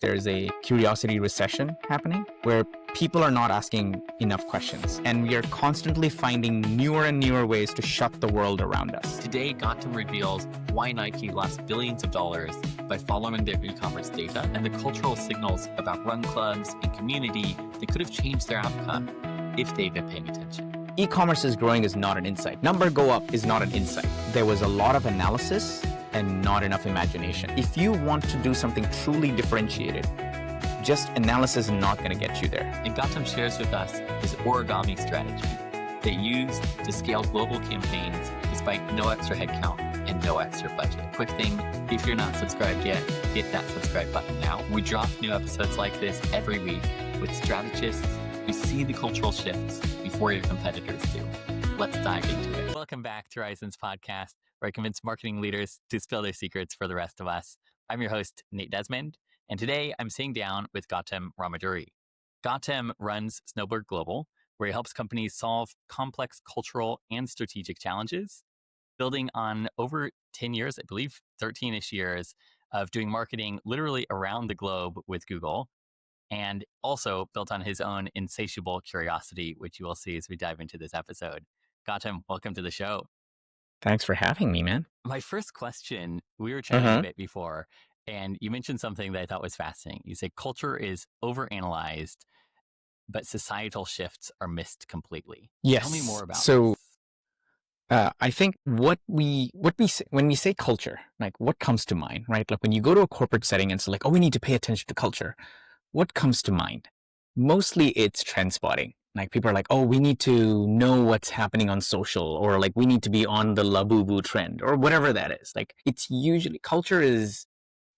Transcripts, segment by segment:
there's a curiosity recession happening where people are not asking enough questions, and we are constantly finding newer and newer ways to shut the world around us. Today, Gautam reveals why Nike lost billions of dollars by following their e-commerce data and the cultural signals about run clubs and community that could have changed their outcome if they've been paying attention. E-commerce is growing is not an insight. Number go up is not an insight. There was a lot of analysis and not enough imagination. If you want to do something truly differentiated, just analysis is not going to get you there. And Gautam shares with us his Origami strategy they used to scale global campaigns despite no extra headcount and no extra budget. Quick thing, if you're not subscribed yet, hit that subscribe button now. We drop new episodes like this every week with strategists who see the cultural shifts before your competitors do. Let's dive into it. Welcome back to Horizons Podcast, where I convince marketing leaders to spill their secrets for the rest of us. I'm your host, Nate Desmond, and today I'm sitting down with Gautam Ramaduri. Gautam runs Snowbird Global, where he helps companies solve complex cultural and strategic challenges, building on over 10 years, I believe 13-ish years of doing marketing literally around the globe with Google, and also built on his own insatiable curiosity, which you will see as we dive into this episode. Gautam, welcome to the show. Thanks for having me, man. My first question, we were chatting a bit before, and you mentioned something that I thought was fascinating. You say culture is overanalyzed, but societal shifts are missed completely. Yes. Tell me more about this. I think when we say culture, like what comes to mind, right? Like when you go to a corporate setting and it's like, oh, we need to pay attention to culture. What comes to mind? Mostly it's trend spotting. Like people are like, oh, we need to know what's happening on social, or like we need to be on the Labubu trend, or whatever that is. Like it's usually culture is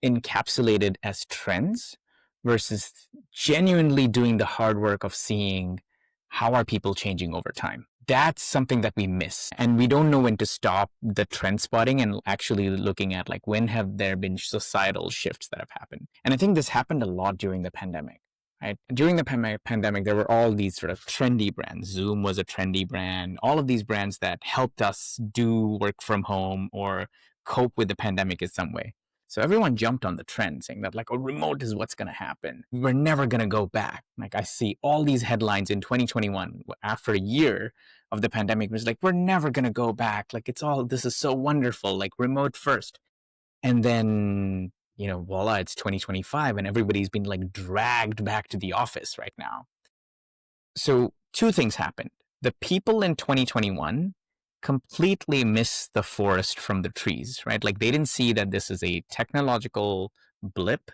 encapsulated as trends versus genuinely doing the hard work of seeing how are people changing over time. That's something that we miss. And we don't know when to stop the trend spotting and actually looking at like when have there been societal shifts that have happened. And I think this happened a lot during the pandemic. Right? During the pandemic, there were all these sort of trendy brands. Zoom was a trendy brand. All of these brands that helped us do work from home or cope with the pandemic in some way. So everyone jumped on the trend saying that like, oh, remote is what's going to happen. We're never going to go back. Like I see all these headlines in 2021 after a year of the pandemic. It was like, we're never going to go back. Like this is so wonderful, like remote first. And then voila, it's 2025 and everybody's been like dragged back to the office right now. So two things happened. The people in 2021 completely missed the forest from the trees, right? Like they didn't see that this is a technological blip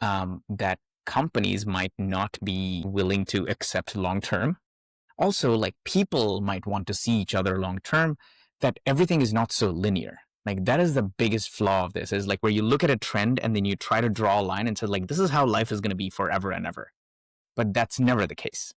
that companies might not be willing to accept long-term. Also, like people might want to see each other long-term, that everything is not so linear. Like that is the biggest flaw of this, is like where you look at a trend and then you try to draw a line and say like, this is how life is going to be forever and ever. But that's never the case.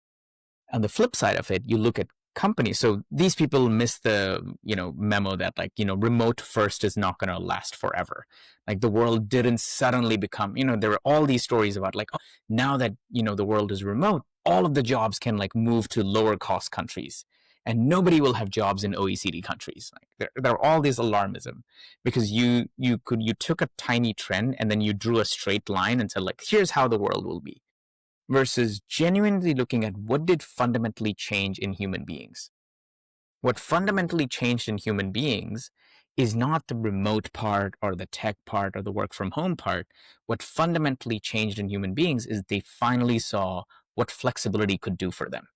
On the flip side of it, you look at companies. So these people miss the, memo that like, remote first is not going to last forever. Like the world didn't suddenly become, there were all these stories about like, oh, now that, the world is remote, all of the jobs can like move to lower cost countries. And nobody will have jobs in OECD countries. Like there are all this alarmism because you took a tiny trend and then you drew a straight line and said like, here's how the world will be, versus genuinely looking at what did fundamentally change in human beings. What fundamentally changed in human beings is not the remote part or the tech part or the work from home part. What fundamentally changed in human beings is they finally saw what flexibility could do for them.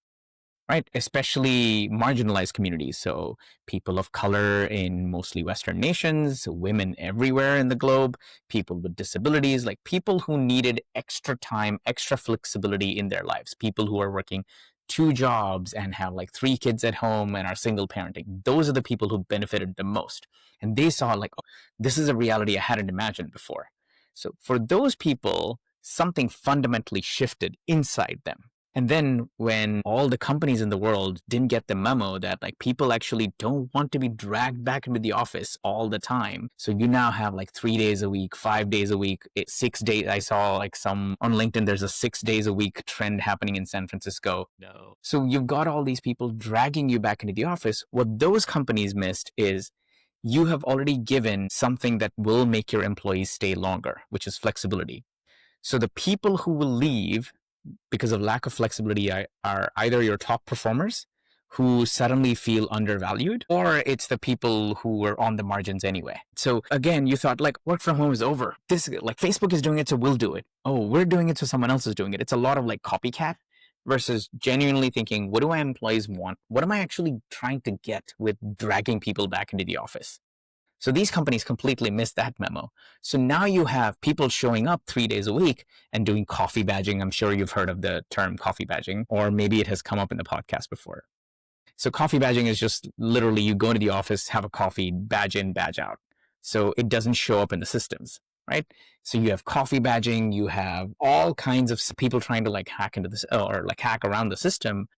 Right, especially marginalized communities. So people of color in mostly Western nations, women everywhere in the globe, people with disabilities, like people who needed extra time, extra flexibility in their lives, people who are working 2 jobs and have like 3 kids at home and are single parenting. Those are the people who benefited the most. And they saw like, oh, this is a reality I hadn't imagined before. So for those people, something fundamentally shifted inside them. And then when all the companies in the world didn't get the memo that like people actually don't want to be dragged back into the office all the time. So you now have like 3 days a week, 5 days a week, 6 days. I saw like some on LinkedIn, there's a 6 days a week trend happening in San Francisco. No. So you've got all these people dragging you back into the office. What those companies missed is you have already given something that will make your employees stay longer, which is flexibility. So the people who will leave because of lack of flexibility are either your top performers who suddenly feel undervalued, or it's the people who were on the margins anyway. So again, you thought like work from home is over. This like Facebook is doing it, so we'll do it. Oh, we're doing it, so someone else is doing it. It's a lot of like copycat versus genuinely thinking, what do my employees want? What am I actually trying to get with dragging people back into the office? So these companies completely missed that memo. So now you have people showing up 3 days a week and doing coffee badging. I'm sure you've heard of the term coffee badging, or maybe it has come up in the podcast before. So coffee badging is just literally you go to the office, have a coffee, badge in, badge out. So it doesn't show up in the systems, right? So you have coffee badging, you have all kinds of people trying to like hack into this or like hack around the system,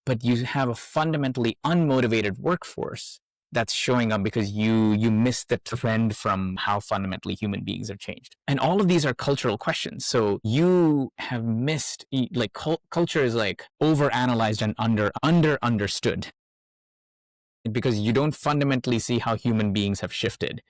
but you have a fundamentally unmotivated workforce that's showing up because you missed the trend from how fundamentally human beings have changed. And all of these are cultural questions. So you have missed, like culture is like overanalyzed and understood because you don't fundamentally see how human beings have shifted.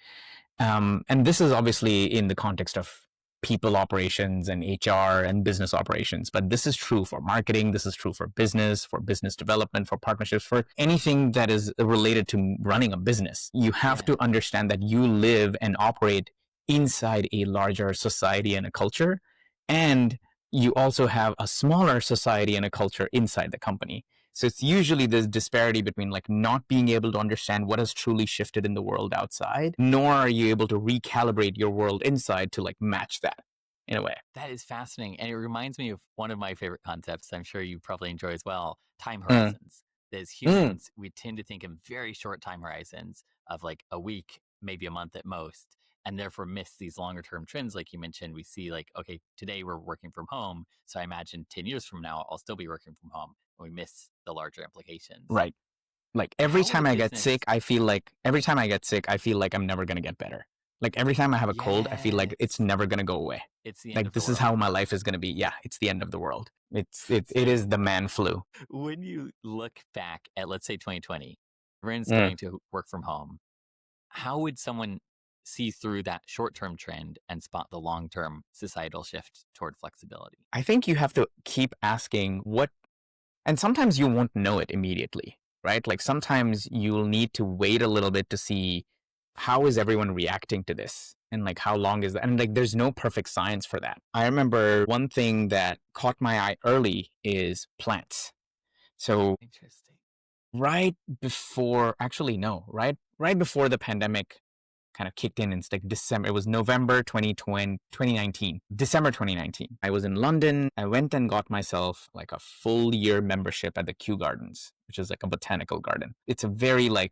And this is obviously in the context of people operations and HR and business operations, but this is true for marketing. This is true for business development, for partnerships, for anything that is related to running a business. You have to understand that you live and operate inside a larger society and a culture, and you also have a smaller society and a culture inside the company. So it's usually this disparity between like not being able to understand what has truly shifted in the world outside, nor are you able to recalibrate your world inside to like match that in a way. That is fascinating. And it reminds me of one of my favorite concepts I'm sure you probably enjoy as well, time Mm. horizons. As humans, we tend to think in very short time horizons of like a week, maybe a month at most, and therefore miss these longer term trends. Like you mentioned, we see like, okay, today we're working from home. So I imagine 10 years from now, I'll still be working from home. And we miss the larger implications. Right. Like How would a business, every time I get sick, I feel like I'm never going to get better. Like every time I have a cold, I feel like it's yes, never going to go away. it's the end Like of the this is world. how my life is going to be. Yeah, it's the end of the world. It is the man flu. When you look back at, let's say, 2020, everyone's Mm. going to work from home. How would someone see through that short-term trend and spot the long-term societal shift toward flexibility? I think you have to keep asking what, and sometimes you won't know it immediately, right? Like sometimes you'll need to wait a little bit to see how is everyone reacting to this and like how long is that? And like there's no perfect science for that. I remember one thing that caught my eye early is plants. So Interesting. right before, actually no, right before the pandemic kind of kicked in like December. It was November 2020, 2019, December 2019. I was in London. I went and got myself like a full year membership at the Kew Gardens, which is like a botanical garden. It's a very like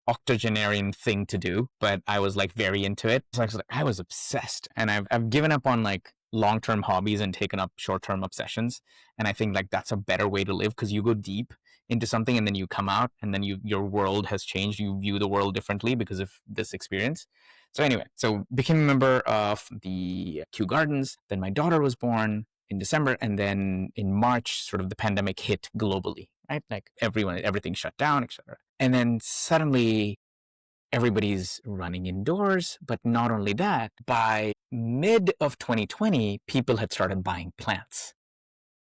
octogenarian thing to do, but I was like very into it. So I was obsessed, and I've given up on like long-term hobbies and taken up short-term obsessions. And I think like that's a better way to live because you go deep into something and then you come out and then your world has changed. You view the world differently because of this experience. So anyway, so became a member of the Kew Gardens. Then my daughter was born in December, and then in March, sort of the pandemic hit globally, right? Like everything shut down, etc. And then suddenly everybody's running indoors. But not only that, by mid of 2020, people had started buying plants,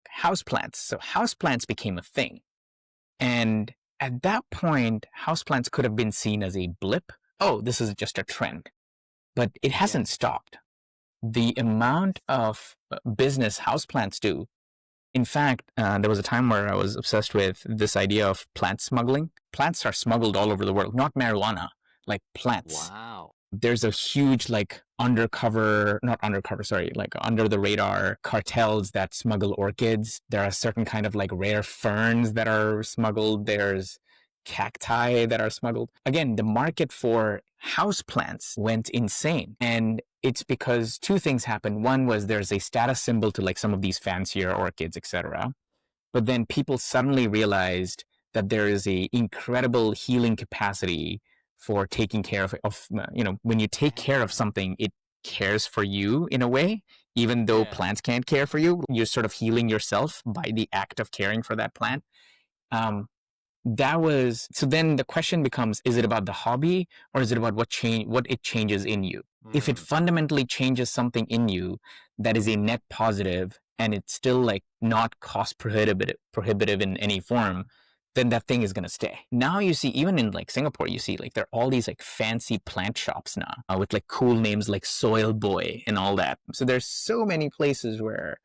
house plants. So house plants became a thing. And at that point, houseplants could have been seen as a blip. Oh, this is just a trend. But it hasn't stopped. The amount of business houseplants do. In fact, there was a time where I was obsessed with this idea of plant smuggling. Plants are smuggled all over the world, not marijuana, like plants. Wow. There's a huge like under the radar cartels that smuggle orchids. There are certain kind of like rare ferns that are smuggled. There's cacti that are smuggled. Again, the market for houseplants went insane. And it's because two things happened. One was there's a status symbol to like some of these fancier orchids, etc. But then people suddenly realized that there is a incredible healing capacity for taking care of when you take care of something, it cares for you in a way, even though plants can't care for you. You're sort of healing yourself by the act of caring for that plant. So then the question becomes, is it about the hobby or is it about what it changes in you? If it Mm, fundamentally changes something in you that is a net positive and it's still like not cost prohibitive in any form, then that thing is going to stay. Now you see, even in like Singapore, you see like there are all these like fancy plant shops now with like cool names like Soil Boy and all that. So there's so many places where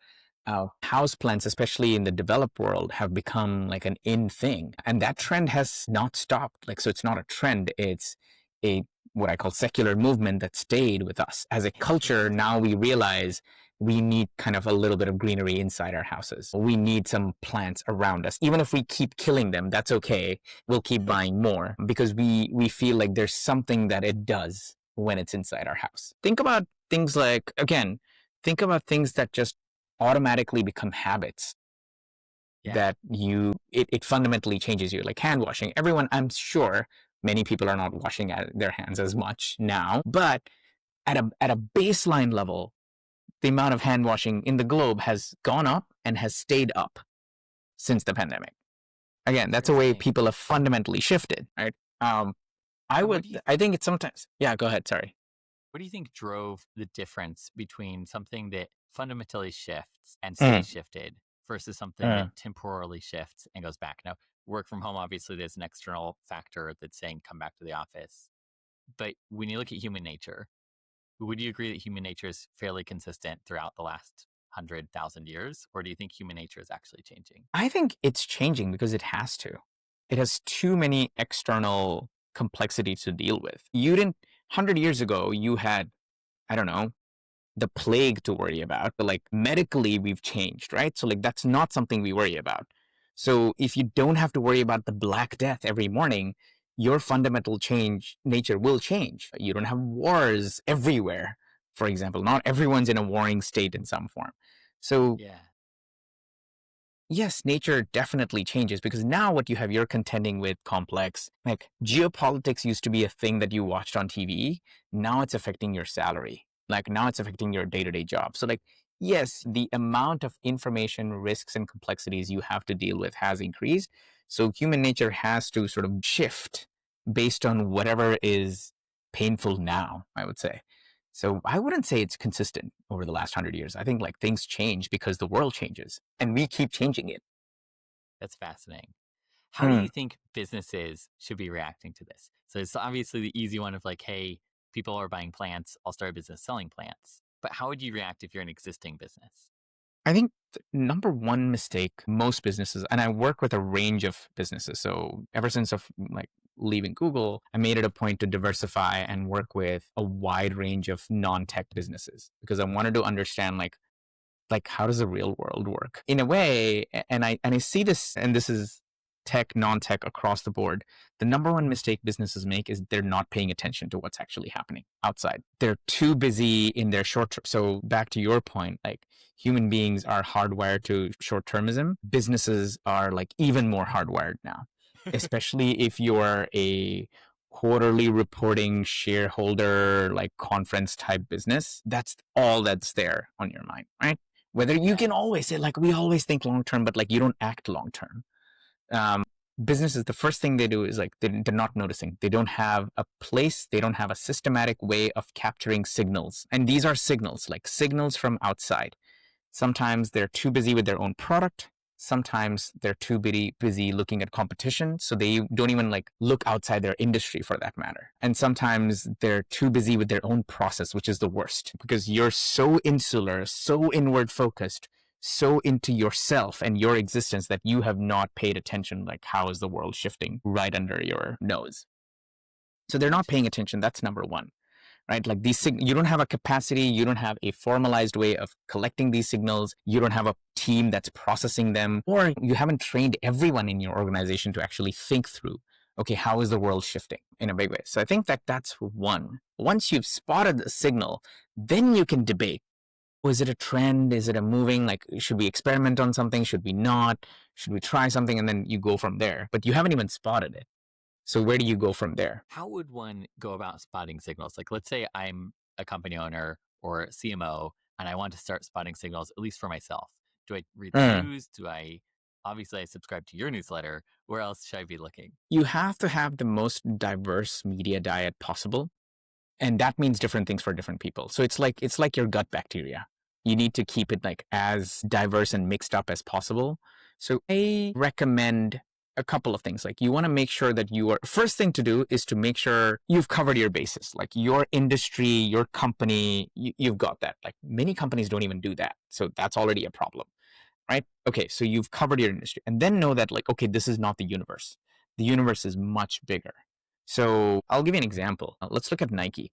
house plants, especially in the developed world, have become like an in thing, and that trend has not stopped. Like, so it's not a trend; it's a what I call secular movement that stayed with us as a culture. Now interesting. we realize we need kind of a little bit of greenery inside our houses. We need some plants around us, even if we keep killing them. That's okay. We'll keep buying more because we feel like there's something that it does when it's inside our house. Think about things like, again, think about things that just automatically become habits Yeah. that it fundamentally changes you, like hand washing. Everyone, I'm sure many people are not washing their hands as much now, but at a baseline level, the amount of hand washing in the globe has gone up and has stayed up since the pandemic. Again, that's a way Interesting. people have fundamentally shifted, right? um And what do you I think it's sometimes, yeah, go ahead, sorry. what do you think drove the difference between something that fundamentally shifts and Mm, stays shifted versus something that mm. temporarily shifts and goes back? Now, work from home, obviously, there's an external factor that's saying come back to the office. But when you look at human nature, would you agree that human nature is fairly consistent throughout the last 100,000 years? Or do you think human nature is actually changing? I think it's changing because it has to. It has too many external complexities to deal with. You didn't 100 years ago, you had, I don't know, the plague to worry about, but like medically we've changed, right? So like that's not something we worry about. So if you don't have to worry about the black death every morning, your fundamental change nature will change. You don't have wars everywhere. For example, not everyone's in a warring state in some form. So Yeah. yes, nature definitely changes because now what you have, you're contending with complex, like geopolitics used to be a thing that you watched on TV. Now it's affecting your salary. Like now it's affecting your day to day job. So, like, yes, the amount of information, risks, and complexities you have to deal with has increased. So, human nature has to sort of shift based on whatever is painful now, I would say. So I wouldn't say it's consistent over the last 100 years. I think like things change because the world changes and we keep changing it. That's fascinating. How do Hmm. you think businesses should be reacting to this? So it's obviously the easy one of like, hey, people are buying plants. I'll start a business selling plants. But how would you react if you're an existing business? I think the number one mistake most businesses, and I work with a range of businesses. So ever since of like leaving Google, I made it a point to diversify and work with a wide range of non-tech businesses because I wanted to understand like how does the real world work in a way. And I see this, and this is tech, non-tech, across the board. The number one mistake businesses make is they're not paying attention to what's actually happening outside. They're too busy in their short term. So back to your point, like human beings are hardwired to short-termism. Businesses are like even more hardwired now, especially if you're a quarterly reporting shareholder like conference type business. That's all that's there on your mind, right? Whether you can Yes. always say like we always think long term, but like you don't act long term. Businesses, the first thing they do is like they're not noticing. They don't have a place. They don't have a systematic way of capturing signals, and these are signals like signals from outside. Sometimes they're too busy with their own product. Sometimes they're too busy looking at competition. So they don't even like look outside their industry for that matter. And sometimes they're too busy with their own process, which is the worst because you're so insular, so inward focused, so into yourself and your existence that you have not paid attention. Like, how is the world shifting right under your nose? So they're not paying Interesting. attention. That's number one, right? Like you don't have a capacity, you don't have a formalized way of collecting these signals, you don't have a team that's processing them, or you haven't trained everyone in your organization to actually think through, okay, how is the world shifting in a big way? So I think that that's one. Once you've spotted the signal, then you can debate. Oh, is it a trend? Is it a moving? Like, should we experiment on something? Should we not? Should we try something? And then you go from there. But you haven't even spotted it. So where do you go from there? How would one go about spotting signals? Like, let's say I'm a company owner or CMO and I want to start spotting signals, at least for myself. Do I read the Mm. news? Obviously, I subscribe to your newsletter. Where else should I be looking? You have to have the most diverse media diet possible. And that means different things for different people. So it's like your gut bacteria. You need to keep it like as diverse and mixed up as possible. So I recommend a couple of things. Like you want to make sure that you are first thing to do is to make sure you've covered your bases. Like your industry, your company, you've got that. Like many companies don't even do that. So that's already a problem, right? Okay, so you've covered your industry and then know that like, okay, this is not the universe. The universe is much bigger. So I'll give you an example. Let's look at Nike.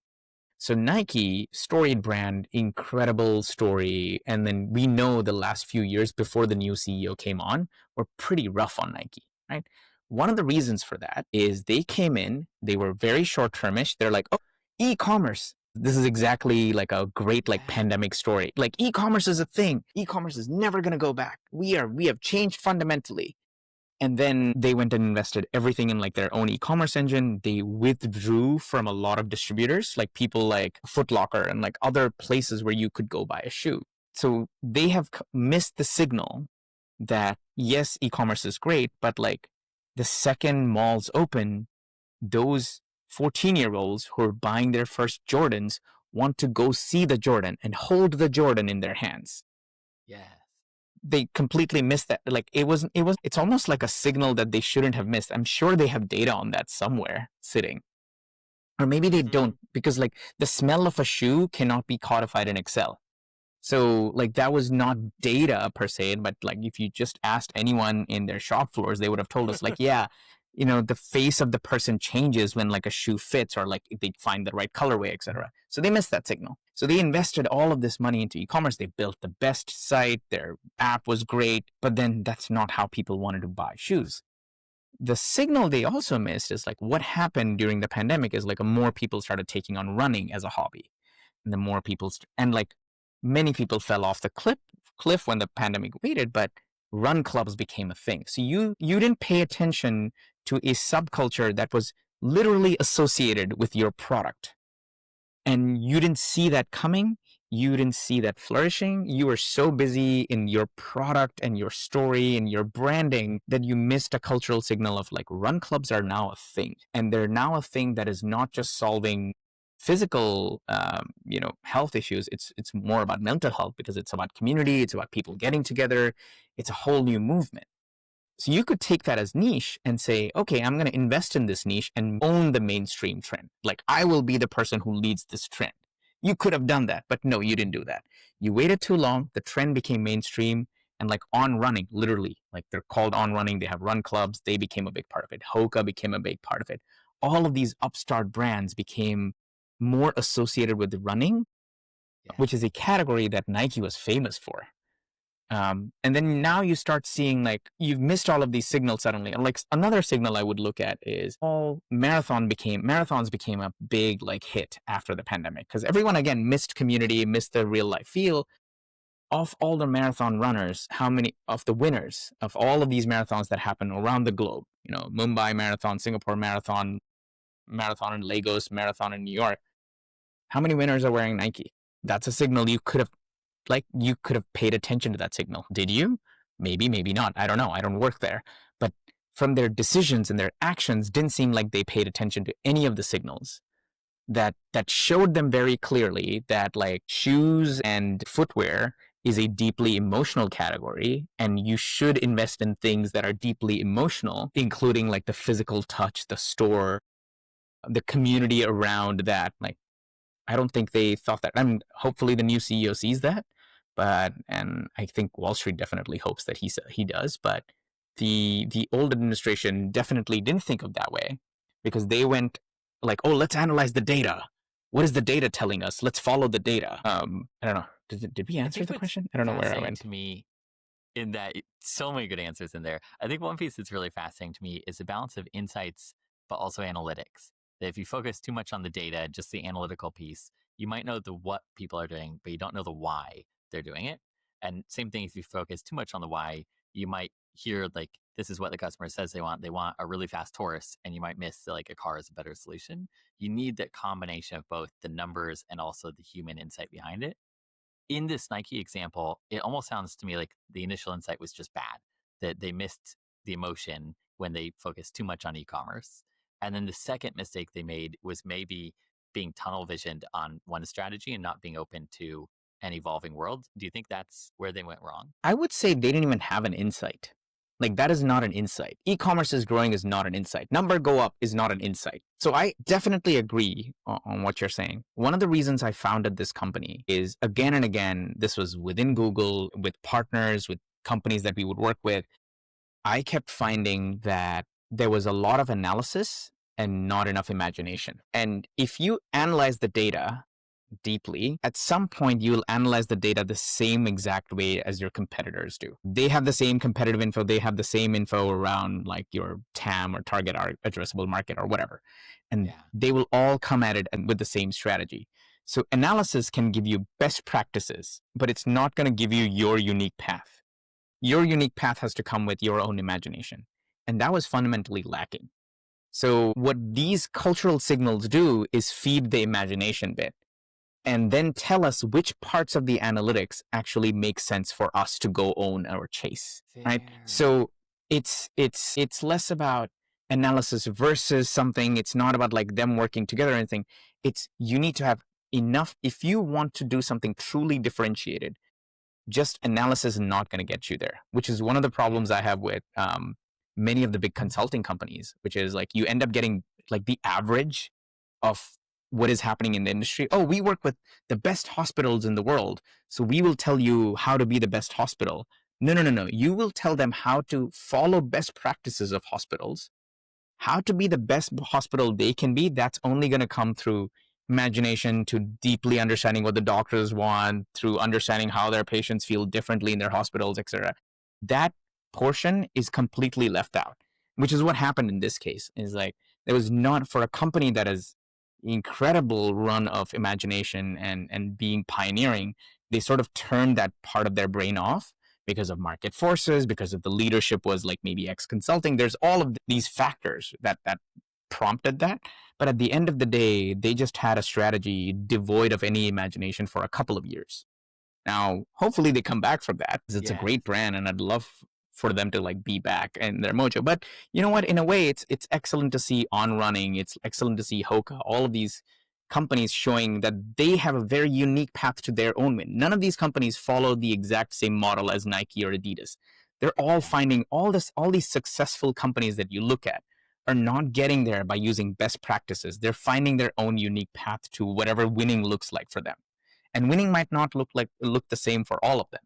So Nike, storied brand, incredible story. And then we know the last few years before the new CEO came on were pretty rough on Nike, right? One of the reasons for that is they came in, they were very short-termish. They're like, oh, e-commerce. This is exactly like a great like pandemic story. Like e-commerce is a thing. E-commerce is never going to go back. We have changed fundamentally. And then they went and invested everything in like their own e-commerce engine. They withdrew from a lot of distributors, like people like Foot Locker and like other places where you could go buy a shoe. So they have missed the signal that yes, e-commerce is great, but like the second malls open, those 14-year-olds who are buying their first Jordans want to go see the Jordan and hold the Jordan in their hands. Yes. They completely missed that. Like it's almost like a signal that they shouldn't have missed. I'm sure they have data on that somewhere sitting. Or maybe they don't, because like the smell of a shoe cannot be codified in Excel. So like that was not data per se, but like if you just asked anyone in their shop floors, they would have told us like, yeah, the face of the person changes when like a shoe fits or like they find the right colorway, etc. So they missed that signal. So they invested all of this money into e-commerce. They built the best site. Their app was great, but then that's not how people wanted to buy shoes. The signal they also missed is like what happened during the pandemic is like more people started taking on running as a hobby. And the more people, and like many people fell off the cliff when the pandemic waited, but run clubs became a thing. So you didn't pay attention to a subculture that was literally associated with your product. And you didn't see that coming. You didn't see that flourishing. You were so busy in your product and your story and your branding that you missed a cultural signal of like run clubs are now a thing. And they're now a thing that is not just solving physical, health issues. It's more about mental health because it's about community. It's about people getting together. It's a whole new movement. So you could take that as niche and say, okay, I'm going to invest in this niche and own the mainstream trend. Like I will be the person who leads this trend. You could have done that, but no, you didn't do that. You waited too long. The trend became mainstream and like On Running, literally, like they're called On Running. They have run clubs. They became a big part of it. Hoka became a big part of it. All of these upstart brands became more associated with running, which is a category that Nike was famous for. And then now you start seeing like you've missed all of these signals suddenly. And like another signal I would look at is marathons became a big like hit after the pandemic because everyone again missed community, missed the real life feel. Of all the marathon runners, how many of the winners of all of these marathons that happen around the globe, Mumbai Marathon, Singapore Marathon, Marathon in Lagos, Marathon in New York, how many winners are wearing Nike? That's a signal you could have paid attention to that signal. Did you? Maybe, maybe not. I don't know. I don't work there. But from their decisions and their actions, didn't seem like they paid attention to any of the signals that showed them very clearly that like shoes and footwear is a deeply emotional category and you should invest in things that are deeply emotional, including like the physical touch, the store, the community around that. Like I don't think they thought that. I mean, hopefully the new CEO sees that, and I think Wall Street definitely hopes that he does. But the old administration definitely didn't think of that way because they went like, oh, let's analyze the data. What is the data telling us? Let's follow the data. I don't know. Did we answer the question? I don't know where I went. To me, in that so many good answers in there. I think one piece that's really fascinating to me is the balance of insights, but also analytics. That if you focus too much on the data, just the analytical piece, you might know the what people are doing, but you don't know the why they're doing it. And same thing, if you focus too much on the why, you might hear like, this is what the customer says they want. They want a really fast horse, and you might miss that, like a car is a better solution. You need that combination of both the numbers and also the human insight behind it. In this Nike example, it almost sounds to me like the initial insight was just bad, that they missed the emotion when they focused too much on e-commerce. And then the second mistake they made was maybe being tunnel visioned on one strategy and not being open to an evolving world. Do you think that's where they went wrong? I would say they didn't even have an insight. Like that is not an insight. E-commerce is growing is not an insight. Number go up is not an insight. So I definitely agree on what you're saying. One of the reasons I founded this company is again and again, this was within Google, with partners, with companies that we would work with. I kept finding that there was a lot of analysis and not enough imagination. And if you analyze the data deeply, at some point you'll analyze the data the same exact way as your competitors do. They have the same competitive info, they have the same info around like your TAM or target addressable market or whatever. And Yeah. they will all come at it with the same strategy. So analysis can give you best practices, but it's not going to give you your unique path. Your unique path has to come with your own imagination. And that was fundamentally lacking. So what these cultural signals do is feed the imagination bit and then tell us which parts of the analytics actually make sense for us to go own or chase, right? Fair. So it's less about analysis versus something. It's not about like them working together or anything. It's you need to have enough. If you want to do something truly differentiated, just analysis is not going to get you there, which is one of the problems I have with many of the big consulting companies, which is like you end up getting like the average of what is happening in the industry. Oh, we work with the best hospitals in the world, so we will tell you how to be the best hospital. No, no, no, no. You will tell them how to follow best practices of hospitals, how to be the best hospital they can be. That's only going to come through imagination, to deeply understanding what the doctors want, through understanding how their patients feel differently in their hospitals, etc. That portion is completely left out, which is what happened in this case. Is like there was not, for a company that has incredible run of imagination and being pioneering, they sort of turned that part of their brain off because of market forces, because of the leadership was like maybe ex-consulting. There's all of these factors that prompted that. But at the end of the day, they just had a strategy devoid of any imagination for a couple of years. Now, hopefully they come back from that because it's a Yes. great brand and I'd love for them to like be back and their mojo. But you know what? In a way, it's excellent to see On Running. It's excellent to see Hoka. All of these companies showing that they have a very unique path to their own win. None of these companies follow the exact same model as Nike or Adidas. They're all finding all these successful companies that you look at are not getting there by using best practices. They're finding their own unique path to whatever winning looks like for them. And winning might not look the same for all of them.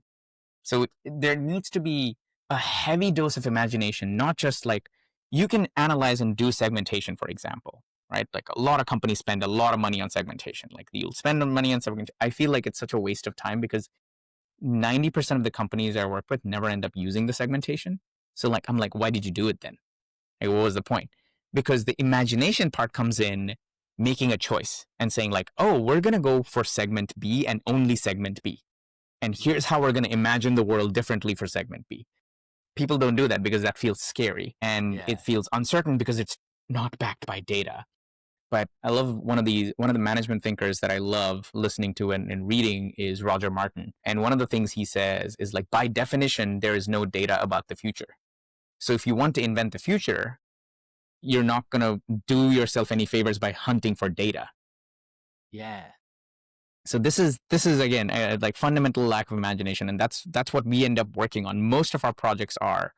So there needs to be a heavy dose of imagination, not just like you can analyze and do segmentation, for example, right? Like a lot of companies spend a lot of money on segmentation. Like you'll spend money on segmentation. I feel like it's such a waste of time because 90% of the companies I work with never end up using the segmentation. So like, I'm like, why did you do it then? Like, what was the point? Because the imagination part comes in making a choice and saying like, oh, we're going to go for segment B and only segment B. And here's how we're going to imagine the world differently for segment B. People don't do that because that feels scary and it feels uncertain because it's not backed by data. But I love one of the management thinkers that I love listening to and reading is Roger Martin. And one of the things he says is like, by definition, there is no data about the future. So if you want to invent the future, you're not going to do yourself any favors by hunting for data. Yeah. So this is again like fundamental lack of imagination, and that's what we end up working on. Most of our projects are,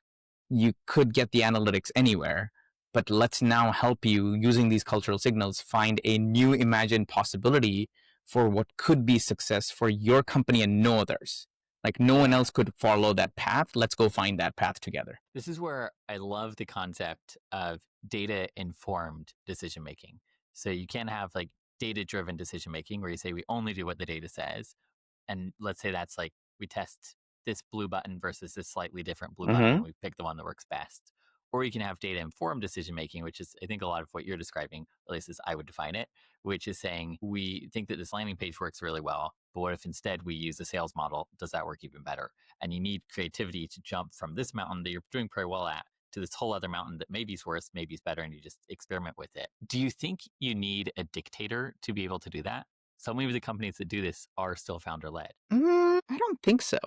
you could get the analytics anywhere, but let's now help you using these cultural signals find a new imagined possibility for what could be success for your company and no others. Like no one else could follow that path. Let's go find that path together. This is where I love the concept of data informed decision making. So you can have like data driven decision making where you say we only do what the data says. And let's say that's like we test this blue button versus this slightly different blue button and we pick the one that works best. Or you can have data informed decision making, which is I think a lot of what you're describing, at least as I would define it, which is saying we think that this landing page works really well, but what if instead we use a sales model? Does that work even better? And you need creativity to jump from this mountain that you're doing pretty well at to this whole other mountain that maybe is worse, maybe is better, and you just experiment with it. Do you think you need a dictator to be able to do that? So many of the companies that do this are still founder led. I don't think so.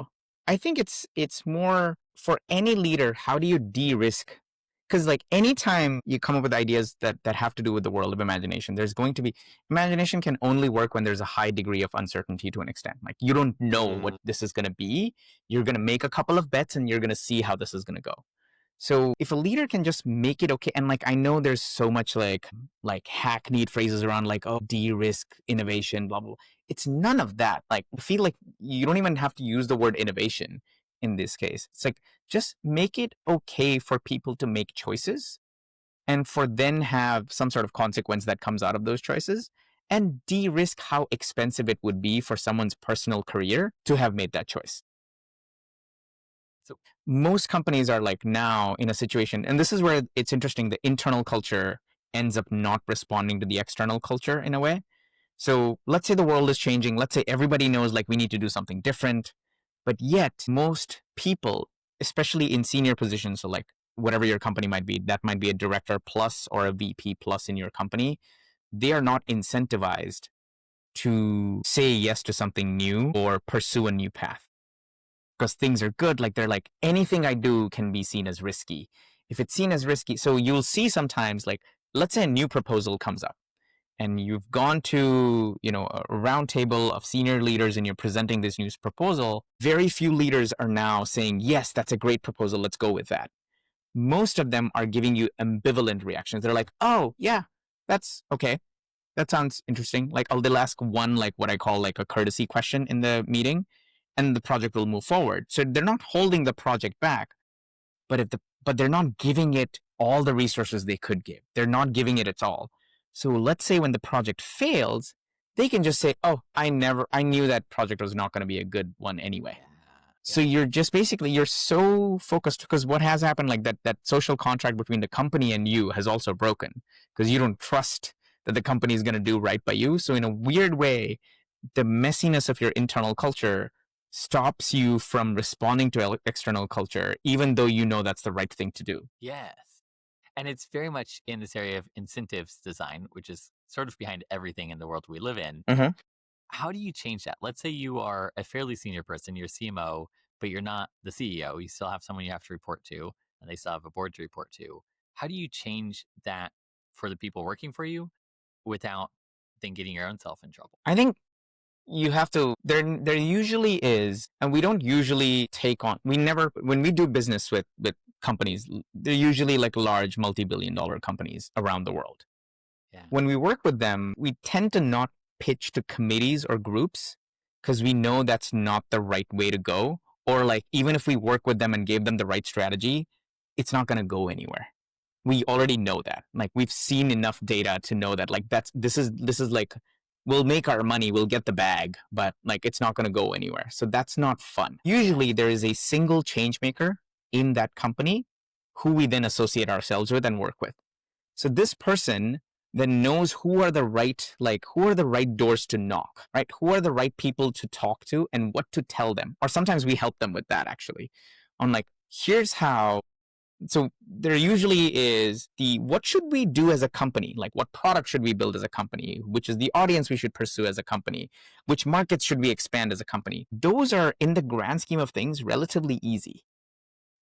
I think it's more for any leader. How do you de-risk? Because like anytime you come up with ideas that have to do with the world of imagination, there's going to be imagination can only work when there's a high degree of uncertainty to an extent. Like you don't know what this is going to be. You're going to make a couple of bets and you're going to see how this is going to go. So if a leader can just make it okay, and like I know there's so much like hackneyed phrases around like, oh, de-risk innovation, blah, blah, blah. It's none of that. Like I feel like you don't even have to use the word innovation in this case. It's like just make it okay for people to make choices and for then have some sort of consequence that comes out of those choices, and de-risk how expensive it would be for someone's personal career to have made that choice. So most companies are like now in a situation, and this is where it's interesting, the internal culture ends up not responding to the external culture in a way. So let's say the world is changing. Let's say everybody knows like we need to do something different. But yet most people, especially in senior positions, so like whatever your company might be, that might be a director plus or a VP plus in your company, they are not incentivized to say yes to something new or pursue a new path. Because things are good, like they're like, anything I do can be seen as risky. If it's seen as risky, so you'll see sometimes like, let's say a new proposal comes up and you've gone to, a round table of senior leaders and you're presenting this new proposal, very few leaders are now saying, yes, that's a great proposal, let's go with that. Most of them are giving you ambivalent reactions. They're like, oh, yeah, that's okay. That sounds interesting. Like they'll ask one, like what I call like a courtesy question in the meeting, and the project will move forward. So they're not holding the project back, but they're not giving it all the resources they could give. They're not giving it its all. So let's say when the project fails, they can just say, oh, I knew that project was not going to be a good one anyway. So you're just basically, you're so focused, because what has happened, like that social contract between the company and you has also broken, because you don't trust that the company is going to do right by you. So in a weird way, the messiness of your internal culture stops you from responding to external culture, even though you know that's the right thing to do. Yes. And it's very much in this area of incentives design, which is sort of behind everything in the world we live in. How do you change that? Let's say you are a fairly senior person, you're CMO, but you're not the CEO. You still have someone you have to report to, and they still have a board to report to. How do you change that for the people working for you without then getting your own self in trouble? I think you have to, there usually is, and we don't usually take on, when we do business with companies, they're usually like large multi-billion-dollar companies around the world. Yeah. When we work with them, we tend to not pitch to committees or groups because we know that's not the right way to go. Or like, even if we work with them and gave them the right strategy, it's not going to go anywhere. We already know that. Like we've seen enough data to know that like this is like, we'll make our money, we'll get the bag, but like it's not going to go anywhere. So that's not fun. Usually there is a single change maker in that company who we then associate ourselves with and work with. So this person then knows who are the right doors to knock, right? Who are the right people to talk to and what to tell them. Or sometimes we help them with that actually. On like, here's how. So there usually is what should we do as a company? Like what product should we build as a company? Which is the audience we should pursue as a company? Which markets should we expand as a company? Those are, in the grand scheme of things, relatively easy.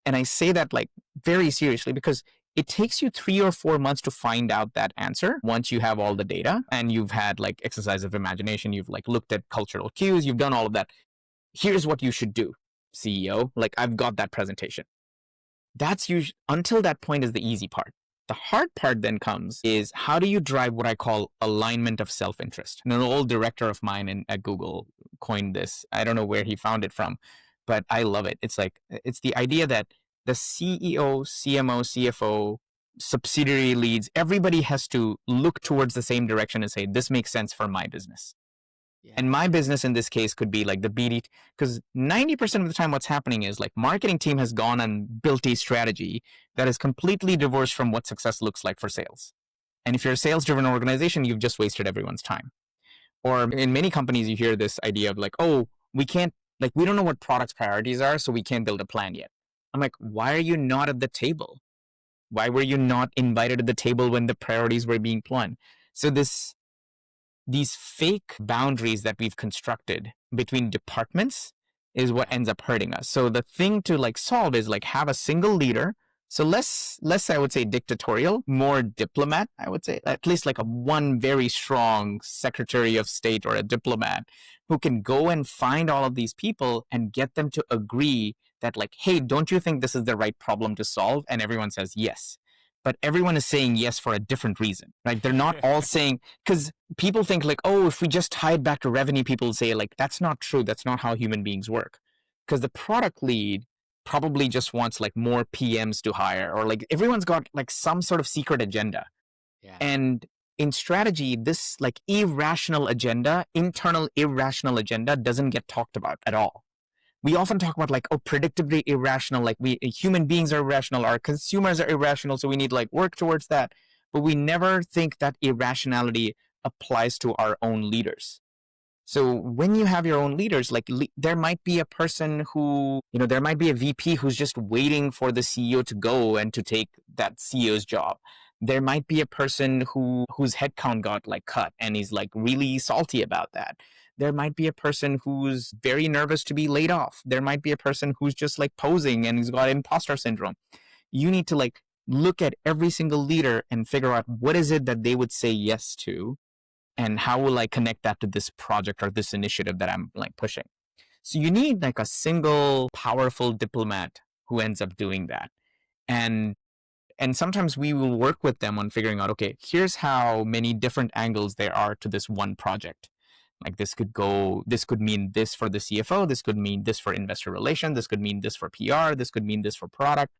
And I say that like very seriously because it takes you 3 or 4 months to find out that answer once you have all the data and you've had like exercise of imagination, you've like looked at cultural cues, you've done all of that. Here's what you should do, CEO. Like I've got that presentation. That's usually, until that point, is the easy part. The hard part then comes is how do you drive what I call alignment of self-interest? And an old director of mine at Google coined this. I don't know where he found it from, but I love it. It's like, it's the idea that the CEO, CMO, CFO, subsidiary leads, everybody has to look towards the same direction and say, this makes sense for my business. Yeah. And my business in this case could be like the BD, because 90% of the time what's happening is like marketing team has gone and built a strategy that is completely divorced from what success looks like for sales. And if you're a sales-driven organization, you've just wasted everyone's time. Or in many companies, you hear this idea of like, oh, we don't know what products priorities are, so we can't build a plan yet. I'm like, why are you not at the table? Why were you not invited to the table when the priorities were being planned? So these fake boundaries that we've constructed between departments is what ends up hurting us. So the thing to like solve is like have a single leader, So less I would say dictatorial, more diplomat, I would say. At least like a one very strong Secretary of State or a diplomat who can go and find all of these people and get them to agree that like, hey, don't you think this is the right problem to solve? And everyone says yes. But everyone is saying yes for a different reason, right? They're not all saying, because people think like, oh, if we just tie it back to revenue, people say like, that's not true. That's not how human beings work. Because the product lead probably just wants like more PMs to hire, or like everyone's got like some sort of secret agenda. Yeah. And in strategy, this like irrational agenda, internal irrational agenda doesn't get talked about at all. We often talk about like, oh, predictably irrational, like we human beings are irrational, our consumers are irrational, so we need to like work towards that. But we never think that irrationality applies to our own leaders. So when you have your own leaders, like there might be a person who, there might be a VP who's just waiting for the CEO to go and to take that CEO's job. There might be a person whose headcount got like cut and he's like really salty about that. There might be a person who's very nervous to be laid off. There might be a person who's just like posing and he's got imposter syndrome. You need to like look at every single leader and figure out what is it that they would say yes to, and how will I connect that to this project or this initiative that I'm like pushing. So you need like a single powerful diplomat who ends up doing that. And sometimes we will work with them on figuring out, okay, here's how many different angles there are to this one project. Like this could mean this for the CFO, this could mean this for investor relations, this could mean this for PR, this could mean this for product.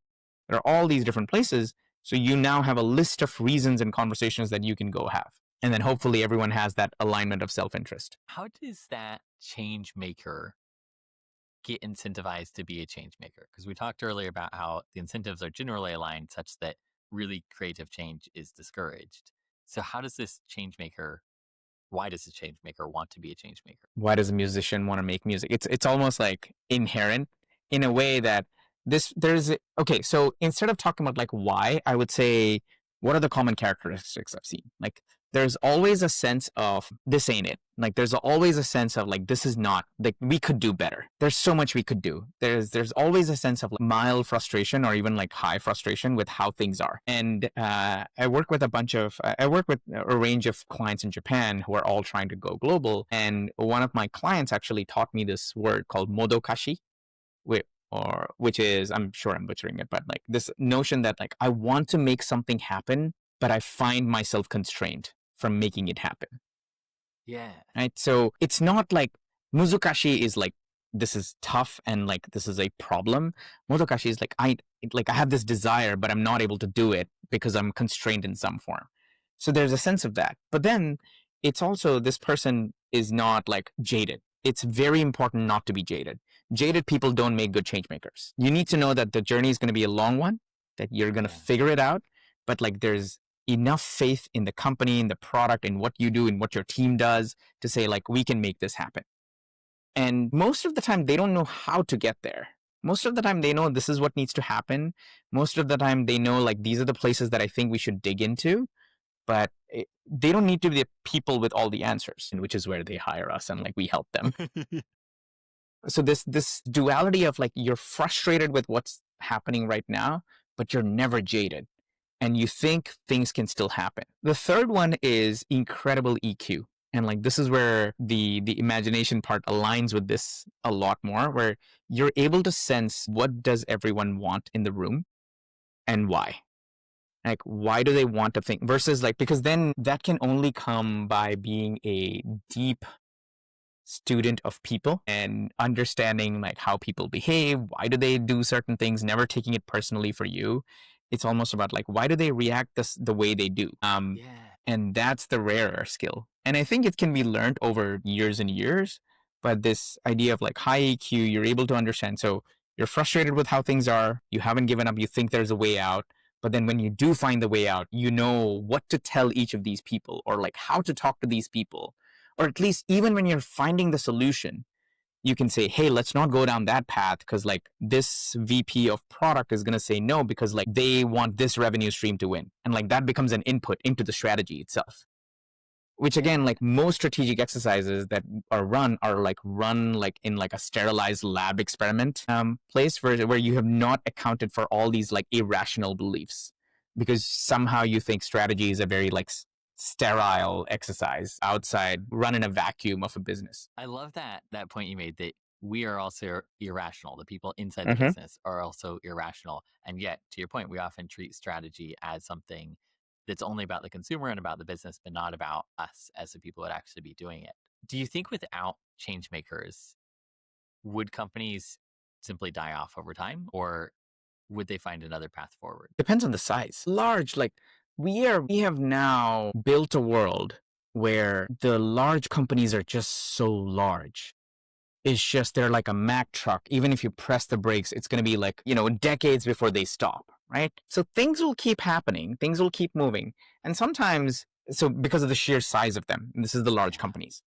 There are all these different places. So you now have a list of reasons and conversations that you can go have. And then hopefully everyone has that alignment of self-interest. How does that change maker get incentivized to be a change maker? Because we talked earlier about how the incentives are generally aligned such that really creative change is discouraged. So how does this change maker, why does a change maker want to be a change maker? Why does a musician want to make music? It's almost like inherent in a way that okay, so instead of talking about like why, I would say, what are the common characteristics I've seen? Like there's always a sense of this ain't it. Like there's always a sense of like, this is not, like we could do better. There's so much we could do. There's always a sense of like mild frustration or even like high frustration with how things are. And I work with a range of clients in Japan who are all trying to go global. And one of my clients actually taught me this word called modokashi, which is, I'm sure I'm butchering it, but like this notion that like I want to make something happen, but I find myself constrained from making it happen. Yeah. Right. So it's not like muzukashi is like, this is tough and like this is a problem. Modokashi is like I have this desire, but I'm not able to do it because I'm constrained in some form. So there's a sense of that. But then it's also, this person is not like jaded. It's very important not to be jaded. Jaded people don't make good change makers. You need to know that the journey is going to be a long one, that you're going to figure it out. But like there's enough faith in the company, in the product, in what you do, in what your team does to say like, we can make this happen. And most of the time they don't know how to get there. Most of the time they know this is what needs to happen. Most of the time they know like, these are the places that I think we should dig into, but they don't need to be the people with all the answers, which is where they hire us and like we help them. So this duality of like, you're frustrated with what's happening right now, but you're never jaded. And you think things can still happen. The third one is incredible EQ. And like, this is where the imagination part aligns with this a lot more, where you're able to sense what does everyone want in the room and why. Like, why do they want to think versus like, because then that can only come by being a deep student of people and understanding like how people behave. Why do they do certain things? Never taking it personally for you. It's almost about like, why do they react the way they do? And that's the rarer skill. And I think it can be learned over years and years. But this idea of like high EQ, you're able to understand. So you're frustrated with how things are. You haven't given up. You think there's a way out. But then when you do find the way out, you know what to tell each of these people, or like how to talk to these people. Or at least even when you're finding the solution, you can say, hey, let's not go down that path because like this VP of product is going to say no because like they want this revenue stream to win. And like that becomes an input into the strategy itself. which again, like most strategic exercises that are run like in like a sterilized lab experiment place where you have not accounted for all these like irrational beliefs because somehow you think strategy is a very like sterile exercise outside run in a vacuum of a business. I love that point you made that we are also irrational. The people inside the Mm-hmm. business are also irrational. And yet, to your point, we often treat strategy as something that's only about the consumer and about the business, but not about us as the people that actually be doing it. Do you think without change makers, would companies simply die off over time, or would they find another path forward? Depends on the size. Large, like we have now built a world where the large companies are just so large. It's just they're like a Mack truck. Even if you press the brakes, it's going to be like, decades before they stop, right? So things will keep happening, things will keep moving. And sometimes, so because of the sheer size of them, and this is the large Yeah. companies,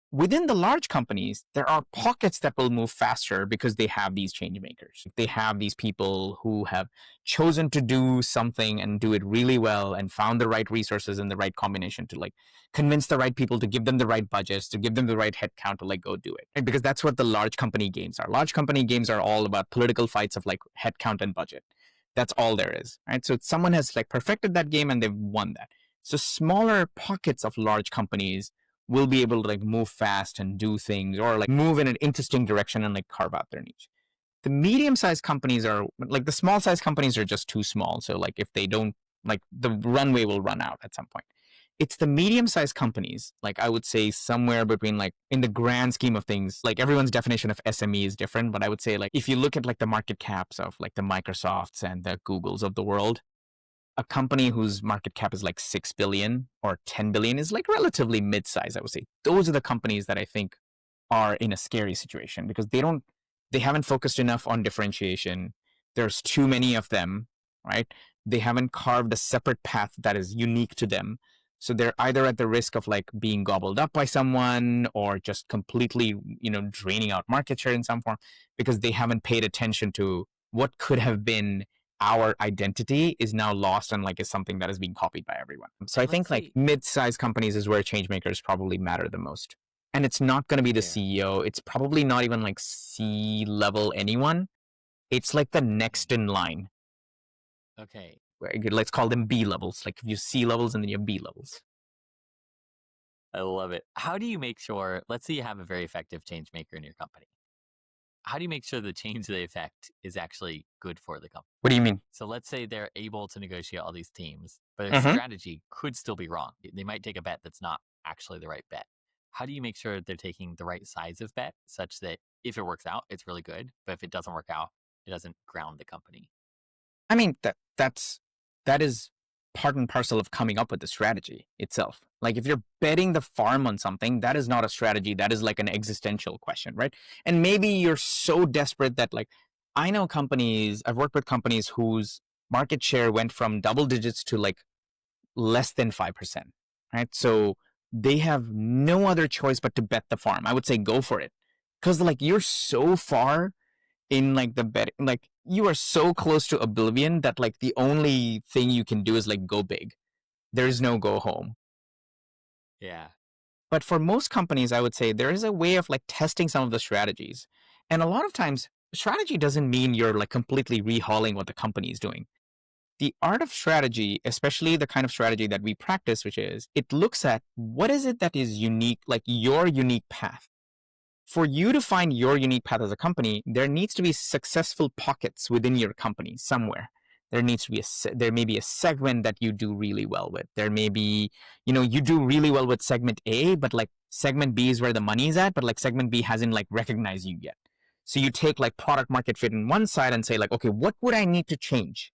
within the large companies, there are pockets that will move faster because they have these change makers. They have these people who have chosen to do something and do it really well and found the right resources and the right combination to like convince the right people to give them the right budgets, to give them the right headcount to like go do it. And because that's what the large company games are. Large company games are all about political fights of like headcount and budget. That's all there is, right? So someone has like perfected that game and they've won that. So smaller pockets of large companies will be able to like move fast and do things or like move in an interesting direction and like carve out their niche. The medium-sized companies are like the small-sized companies are just too small. So like if they don't like the runway will run out at some point. It's the medium-sized companies, like I would say somewhere between like in the grand scheme of things, like everyone's definition of SME is different, but I would say like if you look at like the market caps of like the Microsofts and the Googles of the world, a company whose market cap is like 6 billion or 10 billion is like relatively mid-size, I would say. Those are the companies that I think are in a scary situation because they haven't focused enough on differentiation. There's too many of them, right? They haven't carved a separate path that is unique to them. So they're either at the risk of like being gobbled up by someone or just completely, draining out market share in some form because they haven't paid attention to what could have been our identity is now lost and like is something that is being copied by everyone. So I And let's think like say, mid-sized companies is where change makers probably matter the most. And it's not going to be the fair. CEO. It's probably not even like C level anyone. It's like the next in line. Okay. Let's call them B levels. Like if you C levels and then you have B levels. I love it. How do you make sure, let's say you have a very effective change maker in your company. How do you make sure the change they affect is actually good for the company? What do you mean? So let's say they're able to negotiate all these teams, but their Mm-hmm. strategy could still be wrong. They might take a bet that's not actually the right bet. How do you make sure they're taking the right size of bet such that if it works out, it's really good, but if it doesn't work out, it doesn't ground the company? I mean that is part and parcel of coming up with the strategy itself. Like if you're betting the farm on something, that is not a strategy. That is like an existential question, right? And maybe you're so desperate that like I know companies, I've worked with companies whose market share went from double digits to like less than 5%, right? So they have no other choice but to bet the farm. I would say go for it. Because like you're so far in like the bet, like you are so close to oblivion that like the only thing you can do is like go big. There's no go home. Yeah. But for most companies, I would say there is a way of like testing some of the strategies. And a lot of times, strategy doesn't mean you're like completely rehauling what the company is doing. The art of strategy, especially the kind of strategy that we practice, which is it looks at what is it that is unique, like your unique path. For you to find your unique path as a company, there needs to be successful pockets within your company somewhere. There needs to be there may be a segment that you do really well with. There may be, you do really well with segment A, but like segment B is where the money is at, but like segment B hasn't like recognized you yet. So you take like product market fit in one side and say like, okay, what would I need to change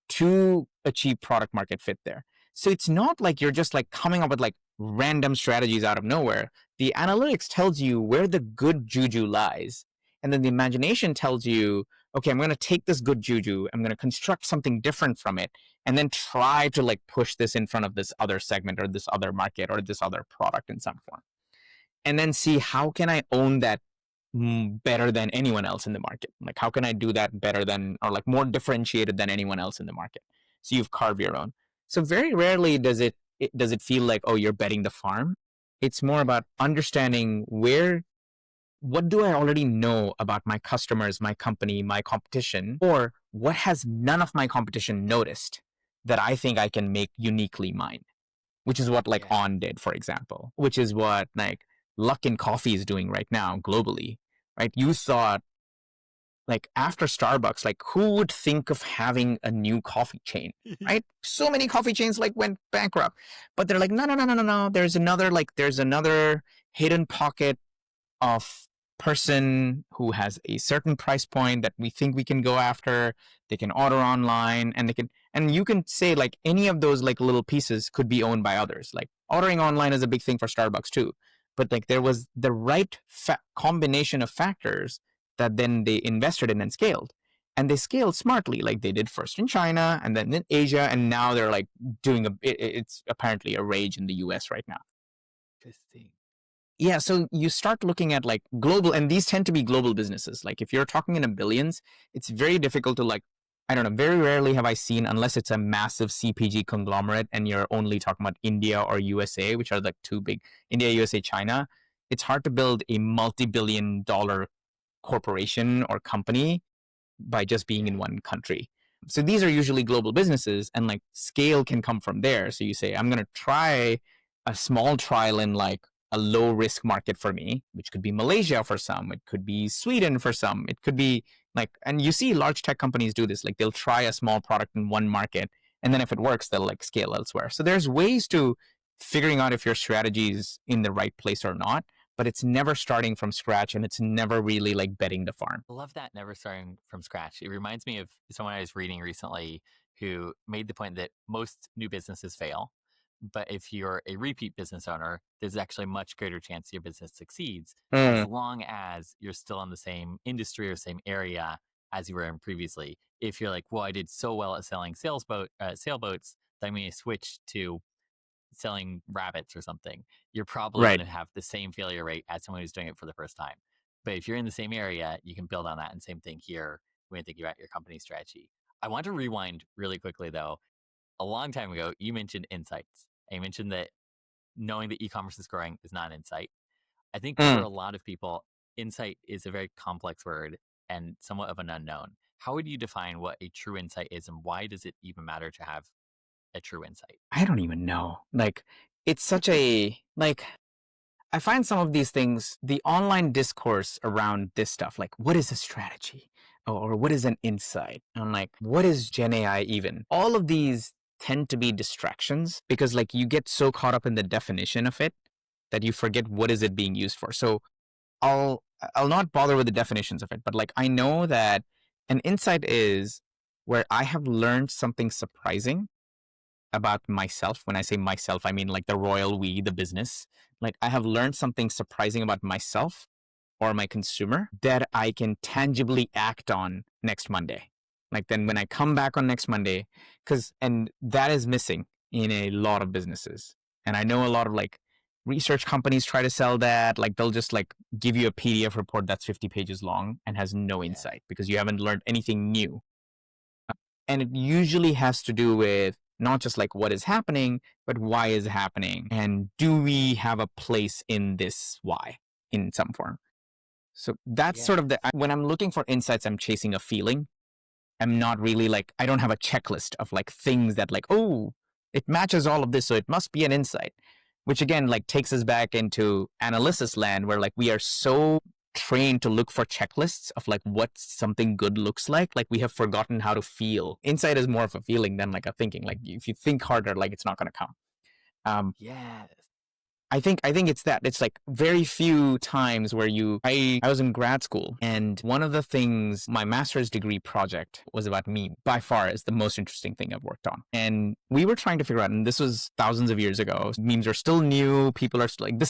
to achieve product market fit there? So it's not like you're just like coming up with like random strategies out of nowhere. The analytics tells you where the good juju lies. And then the imagination tells you, okay, I'm going to take this good juju, I'm going to construct something different from it, and then try to like push this in front of this other segment or this other market or this other product in some form. And then see how can I own that better than anyone else in the market? Like, how can I do that better than, or like more differentiated than anyone else in the market? So you've carved your own. So very rarely does it does it feel like, oh, you're betting the farm? It's more about understanding what do I already know about my customers, my company, my competition, or what has none of my competition noticed that I think I can make uniquely mine, which is what like Yeah. On did, for example, which is what like Luckin Coffee is doing right now globally, right? You thought like after Starbucks, like who would think of having a new coffee chain, right? So many coffee chains like went bankrupt, but they're like, no, no, no, no, no, no. There's another hidden pocket of person who has a certain price point that we think we can go after. They can order online and and you can say like any of those like little pieces could be owned by others. Like ordering online is a big thing for Starbucks too. But like there was the right combination of factors that then they invested in and scaled. And they scaled smartly, like they did first in China and then in Asia, and now they're like it's apparently a rage in the US right now. Interesting. Yeah, so you start looking at like global, and these tend to be global businesses. Like if you're talking in the billions, it's very difficult to like, I don't know, very rarely have I seen, unless it's a massive CPG conglomerate and you're only talking about India or USA, which are like two big, India, USA, China. It's hard to build a multi-billion dollar corporation or company by just being Yeah. in one country. So these are usually global businesses, and like scale can come from there. So you say, I'm going to try a small trial in like a low risk market for me, which could be Malaysia for some, it could be Sweden for some, it could be like, and you see large tech companies do this, like they'll try a small product in one market, and then if it works, they'll like scale elsewhere. So there's ways to figuring out if your strategy is in the right place or not, but it's never starting from scratch, and it's never really like betting the farm. I love that, never starting from scratch. It reminds me of someone I was reading recently who made the point that most new businesses fail. But if you're a repeat business owner, there's actually a much greater chance your business succeeds as Mm, long as you're still in the same industry or same area as you were in previously. If you're like, well, I did so well at selling sailboats that I'm going to switch to selling rabbits or something, you're probably going right. to have the same failure rate as someone who's doing it for the first time. But if you're in the same area, you can build on that. And same thing here when thinking about your company strategy. I want to rewind really quickly though. A long time ago, you mentioned insights. And you mentioned that knowing that e-commerce is growing is not an insight. I think for Mm. a lot of people, insight is a very complex word and somewhat of an unknown. How would you define what a true insight is, and why does it even matter to have a true insight? I don't even know. Like, it's such a, like, I find some of these things, the online discourse around this stuff, like, what is a strategy? Or what is an insight? And like, what is Gen AI even? All of these tend to be distractions because, like, you get so caught up in the definition of it that you forget what is it being used for. So I'll, I'll not bother with the definitions of it, but like, I know that an insight is where I have learned something surprising about myself. When I say myself, I mean like the royal we, the business. Like I have learned something surprising about myself or my consumer that I can tangibly act on next Monday. Like then when I come back on next Monday, and that is missing in a lot of businesses. And I know a lot of like research companies try to sell that. Like they'll just like give you a PDF report that's 50 pages long and has no Yeah. insight because you haven't learned anything new. And it usually has to do with not just like what is happening, but why is it happening? And do we have a place in this why in some form? So that's sort Yeah. of when I'm looking for insights, I'm chasing a feeling. I'm not really like, I don't have a checklist of like things that like, oh, it matches all of this. So it must be an insight, which again, like takes us back into analysis land where like we are so trained to look for checklists of like what something good looks like. Like we have forgotten how to feel. Insight is more of a feeling than like a thinking. Like if you think harder, like it's not going to come. Um, Yes. I think it's that. It's like very few times where I was in grad school, and one of the things, my master's degree project was about meme. By far is the most interesting thing I've worked on. And we were trying to figure out, and this was thousands of years ago. Memes are still new. People are still like,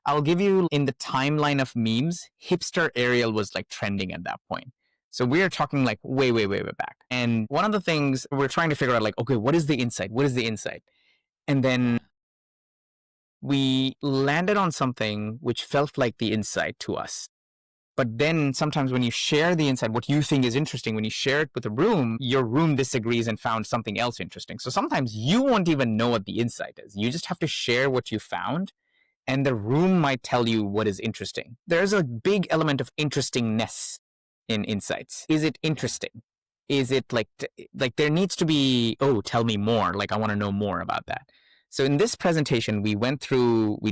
I'll give you in the timeline of memes, hipster Ariel was like trending at that point. So we are talking like way, way, way, way back. And one of the things we're trying to figure out, like, okay, what is the insight? What is the insight? And then Yeah. we landed on something which felt like the insight to us. But then sometimes when you share the insight, what you think is interesting, when you share it with a room, your room disagrees and found something else interesting. So sometimes you won't even know what the insight is. You just have to share what you found, and the room might tell you what is interesting. There's a big element of interestingness in insights. Is it interesting? Is it like there needs to be, oh, tell me more. Like, I want to know more about that. So in this presentation, we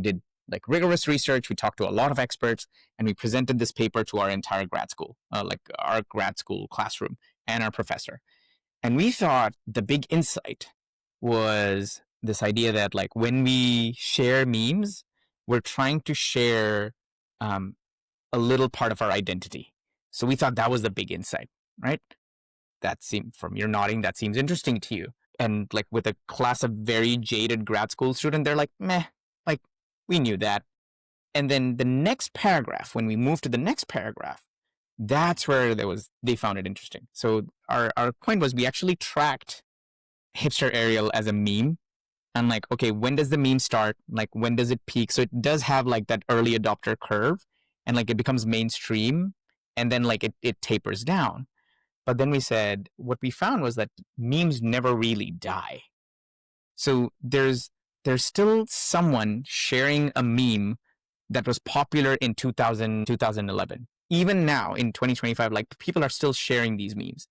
did like rigorous research. We talked to a lot of experts, and we presented this paper to our entire grad school, like our grad school classroom and our professor. And we thought the big insight was this idea that like when we share memes, we're trying to share a little part of our identity. So we thought that was the big insight, right? That seemed, from your nodding, that seems interesting to you. And like with a class of very jaded grad school student, they're like, meh, like we knew that. And then the next paragraph, when we moved to the next paragraph, that's where they found it interesting. So our point was we actually tracked hipster Ariel as a meme. And like, okay, when does the meme start? Like, when does it peak? So it does have like that early adopter curve, and like it becomes mainstream, and then like it tapers down. But then we said, what we found was that memes never really die. So there's still someone sharing a meme that was popular in 2011. Even now in 2025, like people are still sharing these memes.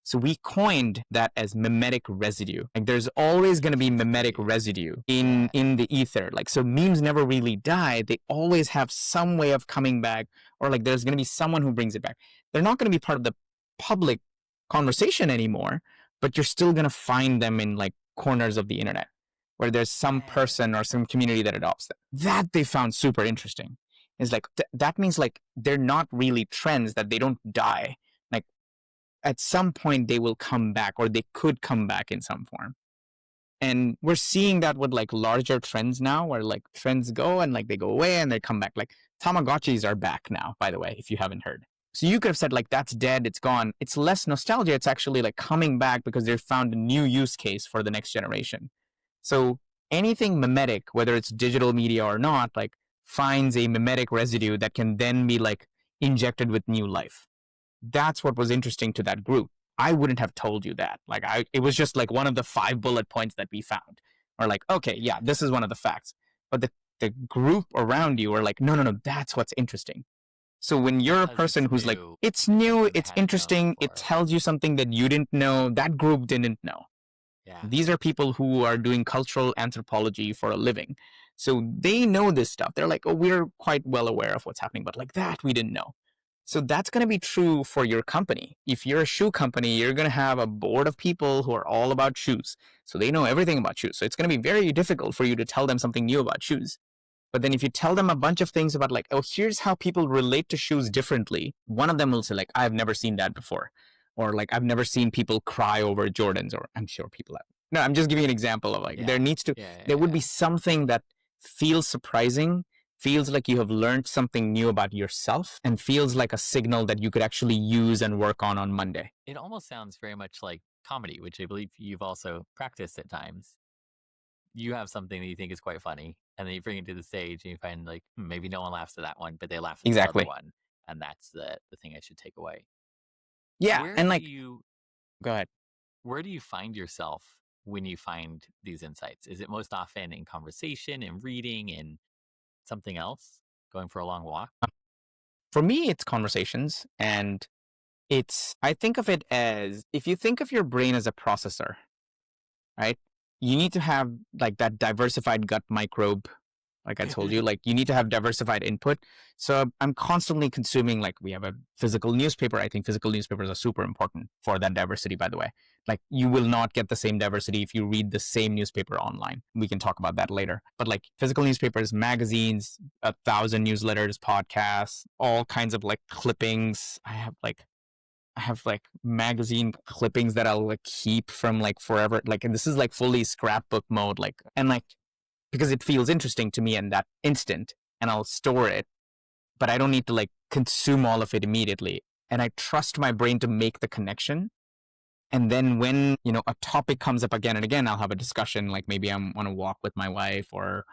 So we coined that as mimetic residue. Like there's always going to be mimetic residue in the ether. Like, so memes never really die. They always have some way of coming back, or like there's going to be someone who brings it back. They're not going to be part of the public conversation anymore, but you're still going to find them in like corners of the internet where there's some person or some community that adopts them. That they found super interesting. It's like, that means like they're not really trends, that they don't die. Like at some point they will come back, or they could come back in some form. And we're seeing that with like larger trends now, where like trends go and like they go away and they come back. Like Tamagotchis are back now, by the way, if you haven't heard. So you could have said like, that's dead, it's gone. It's less nostalgia. It's actually like coming back because they've found a new use case for the next generation. So anything mimetic, whether it's digital media or not, like finds a mimetic residue that can then be like injected with new life. That's what was interesting to that group. I wouldn't have told you that. Like it was just like one of the 5 bullet points that we found. Or like, okay, yeah, this is one of the facts. But the group around you are like, no, that's what's interesting. So when you're a person who's like, it's new, it's interesting, it tells you something that you didn't know, that group didn't know. Yeah. These are people who are doing cultural anthropology for a living. So they know this stuff. They're like, oh, we're quite well aware of what's happening, but like that we didn't know. So that's going to be true for your company. If you're a shoe company, you're going to have a board of people who are all about shoes. So they know everything about shoes. So it's going to be very difficult for you to tell them something new about shoes. But then if you tell them a bunch of things about like, oh, here's how people relate to shoes differently, one of them will say like, I've never seen that before. Or like, I've never seen people cry over Jordans, or I'm sure people have. No, I'm just giving you an example of like, there would be something that feels surprising, feels like you have learned something new about yourself, and feels like a signal that you could actually use and work on Monday. It almost sounds very much like comedy, which I believe you've also practiced at times. You have something that you think is quite funny, and then you bring it to the stage and you find like, maybe no one laughs at that one, but they laugh at the other one. And that's the thing I should take away. Yeah. And like, go ahead. Where do you find yourself when you find these insights? Is it most often in conversation and reading and something else, going for a long walk? For me, it's conversations. And I think of it as, if you think of your brain as a processor, right? You need to have like that diversified gut microbe. Like I told you, like you need to have diversified input. So I'm constantly consuming, like we have a physical newspaper. I think physical newspapers are super important for that diversity, by the way. Like you will not get the same diversity if you read the same newspaper online. We can talk about that later. But like physical newspapers, magazines, 1,000 newsletters, podcasts, all kinds of like clippings. I have like magazine clippings that I'll like keep from like forever. Like, and this is like fully scrapbook mode. Like, and like, because it feels interesting to me in that instant, and I'll store it, but I don't need to like consume all of it immediately. And I trust my brain to make the connection. And then when, a topic comes up again and again, I'll have a discussion, like maybe I'm on a walk with my wife or,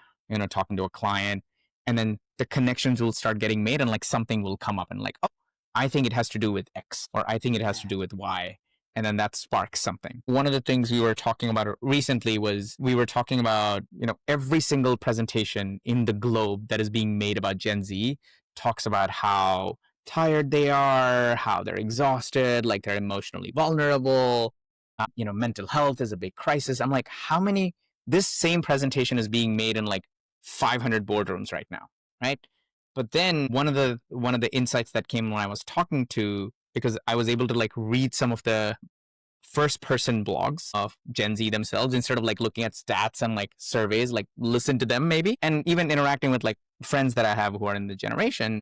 talking to a client. And then the connections will start getting made and like something will come up and like, oh, I think it has to do with X, or I think it has to do with Y. And then that sparks something. One of the things we were talking about recently was we were talking about, every single presentation in the globe that is being made about Gen Z talks about how tired they are, how they're exhausted, like they're emotionally vulnerable. Mental health is a big crisis. I'm like, this same presentation is being made in like 500 boardrooms right now, right? But then one of the insights that came when I was talking to, because I was able to like read some of the first person blogs of Gen Z themselves instead of like looking at stats and like surveys, like listen to them maybe, and even interacting with like friends that I have who are in the generation.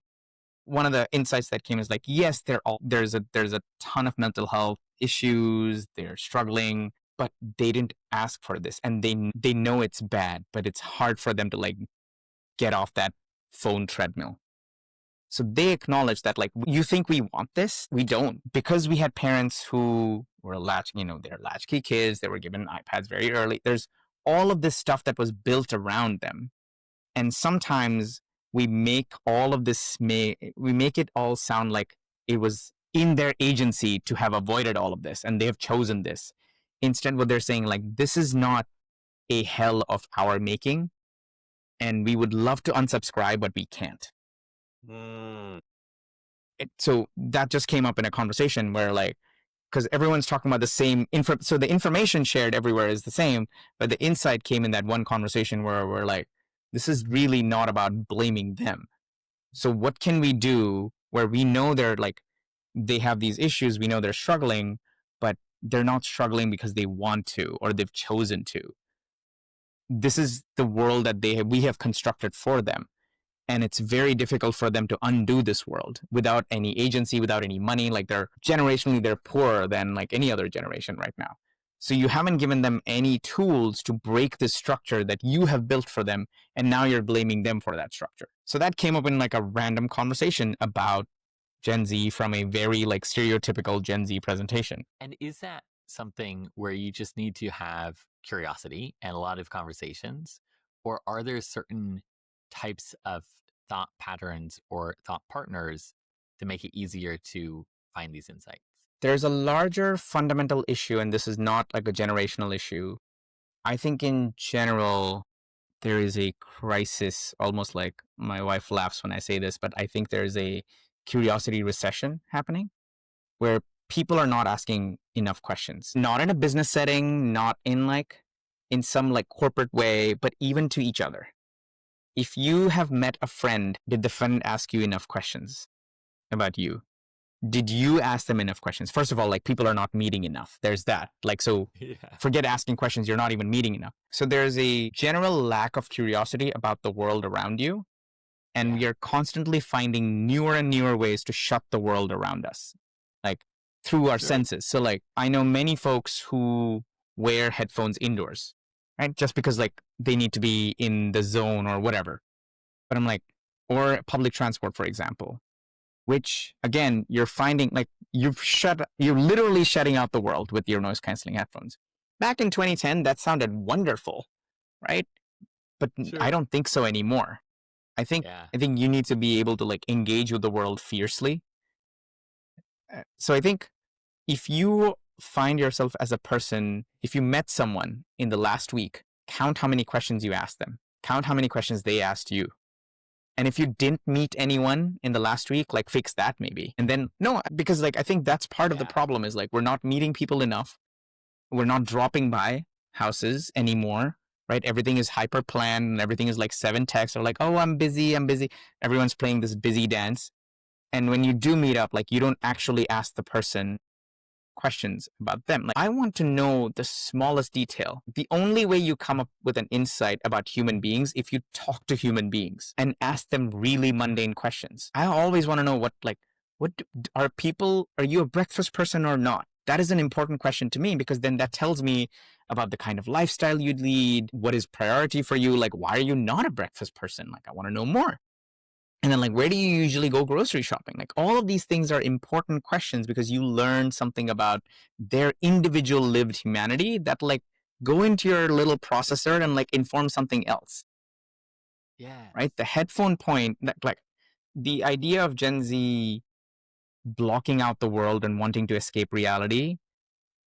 One of the insights that came is like, yes, there's a ton of mental health issues. They're struggling, but they didn't ask for this, and they know it's bad, but it's hard for them to like get off that phone treadmill. So they acknowledge that like, you think we want this? We don't, because we had parents who were they're latchkey kids. They were given iPads very early. There's all of this stuff that was built around them, and sometimes we make it all sound like it was in their agency to have avoided all of this, and they have chosen this. Instead, what they're saying, like, this is not a hell of our making, and we would love to unsubscribe, but we can't. So that just came up in a conversation where like, because everyone's talking about the same so the information shared everywhere is the same, but the insight came in that one conversation where we're like, this is really not about blaming them. So what can we do where we know they have these issues, we know they're struggling, but they're not struggling because they want to or they've chosen to. This is the world that we have constructed for them. And it's very difficult for them to undo this world without any agency, without any money. Like they're poorer than like any other generation right now. So you haven't given them any tools to break this structure that you have built for them. And now you're blaming them for that structure. So that came up in like a random conversation about Gen Z from a very like stereotypical Gen Z presentation. And is that something where you just need to have curiosity and a lot of conversations? Or are there certain types of thought patterns or thought partners to make it easier to find these insights? There's a larger fundamental issue, and this is not like a generational issue. I think in general, there is a crisis, almost like my wife laughs when I say this, but I think there's a curiosity recession happening where people are not asking enough questions, not in a business setting, not in some like corporate way, but even to each other. If you have met a friend, did the friend ask you enough questions about you? Did you ask them enough questions? First of all, like people are not meeting enough. There's that. Like, so forget asking questions. You're not even meeting enough. So there's a general lack of curiosity about the world around you. And we are constantly finding newer and newer ways to shut the world around us, like through our senses. So like, I know many folks who wear headphones indoors, right? Just because like they need to be in the zone or whatever. But I'm like, or public transport, for example, which again, you're finding like you're literally shutting out the world with your noise canceling headphones. Back in 2010, that sounded wonderful, right? But I don't think so anymore. I think you need to be able to like engage with the world fiercely. So I think if you find yourself as a person, if you met someone in the last week, count how many questions you asked them, count how many questions they asked you. And if you didn't meet anyone in the last week, like fix that maybe. And then because like I think that's part of the problem is like we're not meeting people enough. We're not dropping by houses anymore, right? Everything is hyper planned and everything is like 7 texts or like, oh, I'm busy. Everyone's playing this busy dance. And when you do meet up, like you don't actually ask the person questions about them. Like, I want to know the smallest detail. The only way you come up with an insight about human beings if you talk to human beings and ask them really mundane questions. I always want to know what are you a breakfast person or not? That is an important question to me because then that tells me about the kind of lifestyle you'd lead, what is priority for you, like why are you not a breakfast person? Like I want to know more. And then like, where do you usually go grocery shopping? Like all of these things are important questions because you learn something about their individual lived humanity that like go into your little processor and like inform something else. Yes. right? The headphone point, like the idea of Gen Z blocking out the world and wanting to escape reality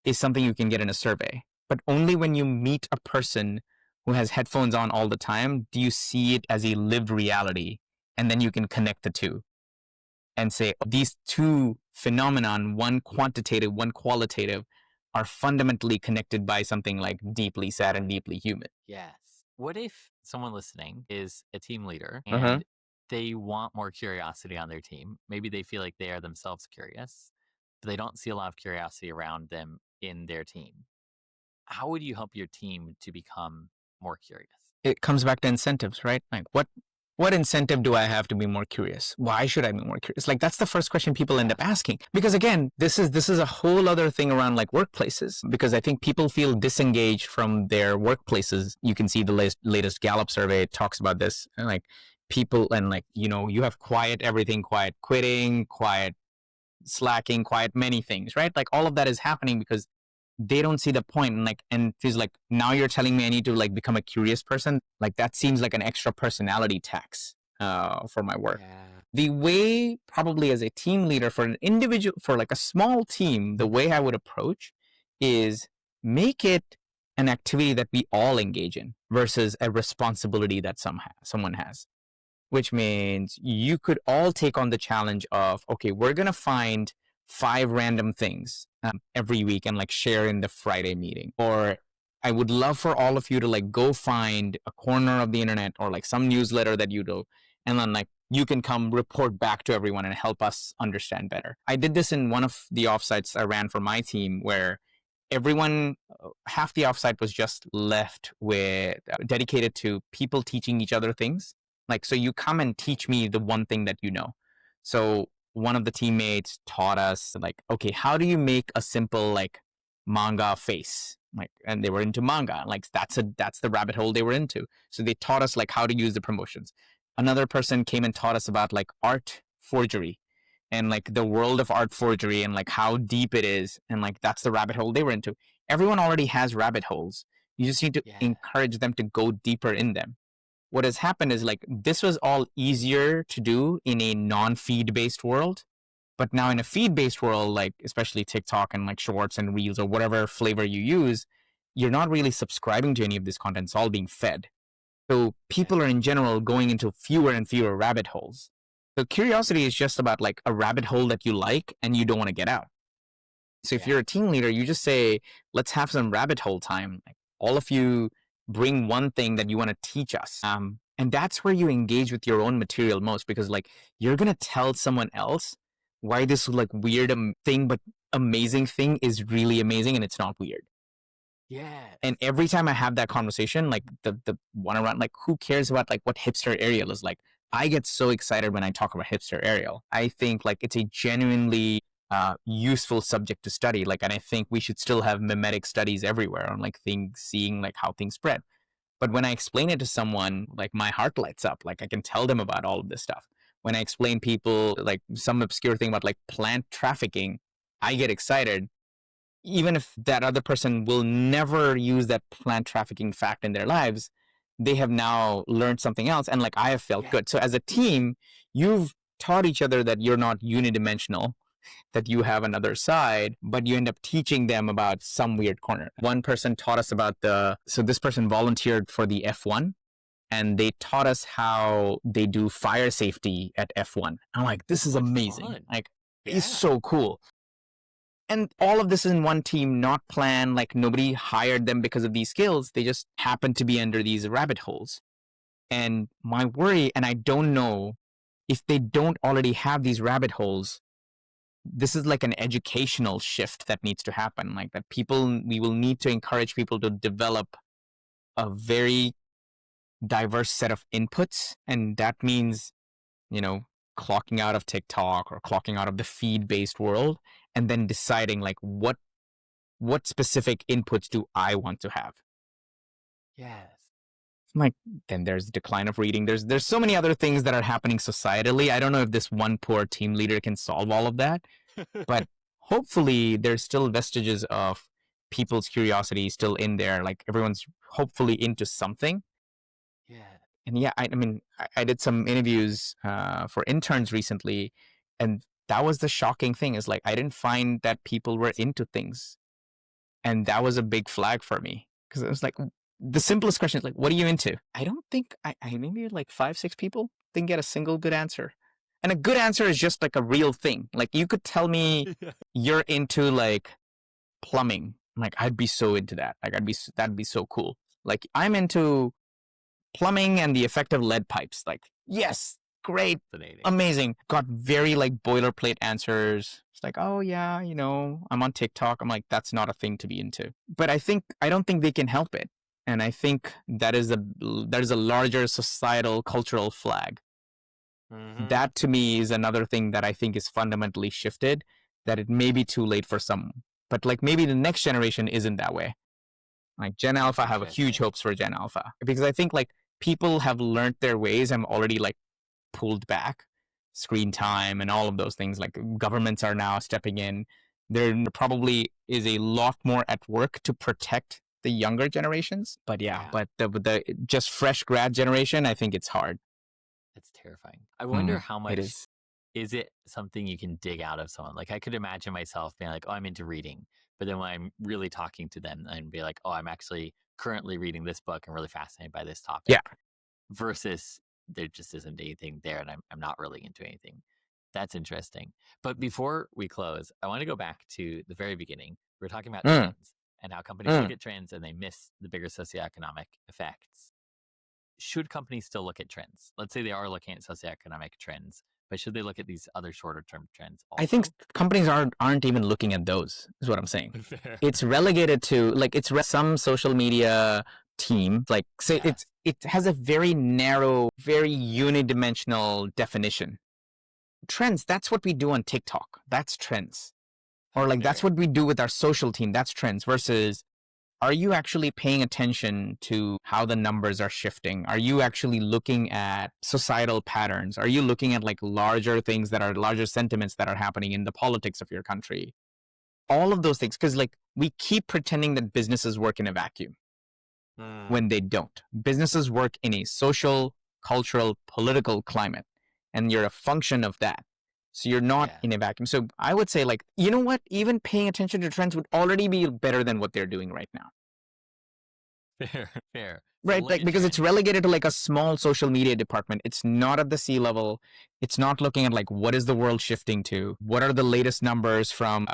is something you can get in a survey. But only when you meet a person who has headphones on all the time do you see it as a lived reality. And then you can connect the two and say, oh, these two phenomenon, one quantitative, one qualitative, are fundamentally connected by something like deeply sad and deeply human. Yes. What if someone listening is a team leader Uh-huh. and they want more curiosity on their team? Maybe they feel like they are themselves curious, but they don't see a lot of curiosity around them in their team. How would you help your team to become more curious? It comes back to incentives, right? Like what incentive do I have to be more curious? Why should I be more curious? Like that's the first question people end Yeah. up asking. Because again, this is a whole other thing around like workplaces. Because I think people feel disengaged from their workplaces. You can see the latest Gallup survey talks about this. And like people and like, you have quiet everything, quiet quitting, quiet slacking, quiet many things, right? Like all of that is happening because they don't see the point and feels like now you're telling me I need to like become a curious person. Like that seems like an extra personality tax for my work. Yeah. The way probably as a team leader for an individual for like a small team, the way I would approach is make it an activity that we all engage in versus a responsibility that someone has, which means you could all take on the challenge of, okay, we're going to find 5 random things every week and like share in the Friday meeting. Or I would love for all of you to like go find a corner of the internet or like some newsletter that you do. And then like you can come report back to everyone and help us understand better. I did this in one of the offsites I ran for my team where everyone, half the offsite was just left with dedicated to people teaching each other things. Like, so you come and teach me the one thing that you know. So one of the teammates taught us like, okay, how do you make a simple like manga face? Like, and they were into manga. Like that's the rabbit hole they were into. So they taught us like how to use the promotions. Another person came and taught us about like art forgery and like the world of art forgery and like how deep it is. And like that's the rabbit hole they were into. Everyone already has rabbit holes. You just need to Yeah. encourage them to go deeper in them. What has happened is like this was all easier to do in a non-feed based world. But now in a feed based world, like especially TikTok and like shorts and reels or whatever flavor you use, you're not really subscribing to any of this content. It's all being fed. So people are in general going into fewer and fewer rabbit holes. So curiosity is just about like a rabbit hole that you like and you don't want to get out. So if Yeah. you're a team leader, you just say, let's have some rabbit hole time. Like all of you bring one thing that you want to teach us. And that's where you engage with your own material most because like you're going to tell someone else why this like weird thing, but amazing thing is really amazing and it's not weird. Yes. And every time I have that conversation, like the one around, like who cares about like what hipster Ariel is like? I get so excited when I talk about hipster Ariel. I think like it's a genuinely useful subject to study. Like, and I think we should still have mimetic studies everywhere on like things, seeing like how things spread. But when I explain it to someone, like my heart lights up. Like I can tell them about all of this stuff. When I explain people like some obscure thing about like plant trafficking, I get excited even if that other person will never use that plant trafficking fact in their lives, they have now learned something else. And like I have felt good. So as a team, you've taught each other that you're not unidimensional, that you have another side, but you end up teaching them about some weird corner. One person taught us about so this person volunteered for the F1 and they taught us how they do fire safety at F1. I'm like, this is amazing. Fun. Like, it's so cool. And all of this is in one team, not planned. Like nobody hired them because of these skills. They just happened to be under these rabbit holes. And my worry, and I don't know if they don't already have these rabbit holes, this is like an educational shift that needs to happen. Like that we will need to encourage people to develop a very diverse set of inputs. And that means, clocking out of TikTok or clocking out of the feed based world and then deciding like what specific inputs do I want to have? Yes. Like then there's decline of reading. There's so many other things that are happening societally. I don't know if this one poor team leader can solve all of that, but hopefully there's still vestiges of people's curiosity still in there. Like everyone's hopefully into something. Yeah. And yeah, I mean, I did some interviews for interns recently, and that was the shocking thing is like, I didn't find that people were into things. And that was a big flag for me because it was like, the simplest question is like, what are you into? I don't think I maybe like 5, 6 people didn't get a single good answer. And a good answer is just like a real thing. Like you could tell me you're into like plumbing. Like I'd be so into that. Like that'd be so cool. Like I'm into plumbing and the effect of lead pipes. Like, yes, great, Fascinating. amazing. Got very like boilerplate answers. It's like, oh yeah, I'm on TikTok. I'm like, that's not a thing to be into. But I don't think they can help it. And I think there's a larger societal cultural flag. Mm-hmm. That to me is another thing that I think is fundamentally shifted, that it may be too late for some. But like maybe the next generation isn't that way. Like Gen Alpha, I have huge hopes for Gen Alpha because I think like people have learned their ways and already like pulled back screen time and all of those things. Like governments are now stepping in. There probably is a lot more at work to protect the younger generations. But but the just fresh grad generation, I think it's hard. It's terrifying. I wonder how much it is it something you can dig out of someone? Like I could imagine myself being like, oh, I'm into reading. But then when I'm really talking to them and be like, oh, I'm actually currently reading this book and really fascinated by this topic. Yeah. Versus there just isn't anything there and I'm not really into anything. That's interesting. But before we close, I want to go back to the very beginning. We were talking about trends and how companies look at trends and they miss the bigger socioeconomic effects. Should companies still look at trends? Let's say they are looking at socioeconomic trends, but should they look at these other shorter term trends also? I think companies aren't even looking at those, is what I'm saying. Fair. It's relegated to like some social media team, like say it has a very narrow, very unidimensional definition. Trends, that's what we do on TikTok. That's trends. Or like that's what we do with our social team. That's trends versus are you actually paying attention to how the numbers are shifting? Are you actually looking at societal patterns? Are you looking at like larger things that are larger sentiments that are happening in the politics of your country? All of those things, because like we keep pretending that businesses work in a vacuum when they don't. Businesses work in a social, cultural, political climate, and you're a function of that. So you're not in a vacuum. So I would say like, you know what? Even paying attention to trends would already be better than what they're doing right now. Fair. Right, like because it's relegated to like a small social media department. It's not at the C level. It's not looking at like what is the world shifting to? What are the latest numbers from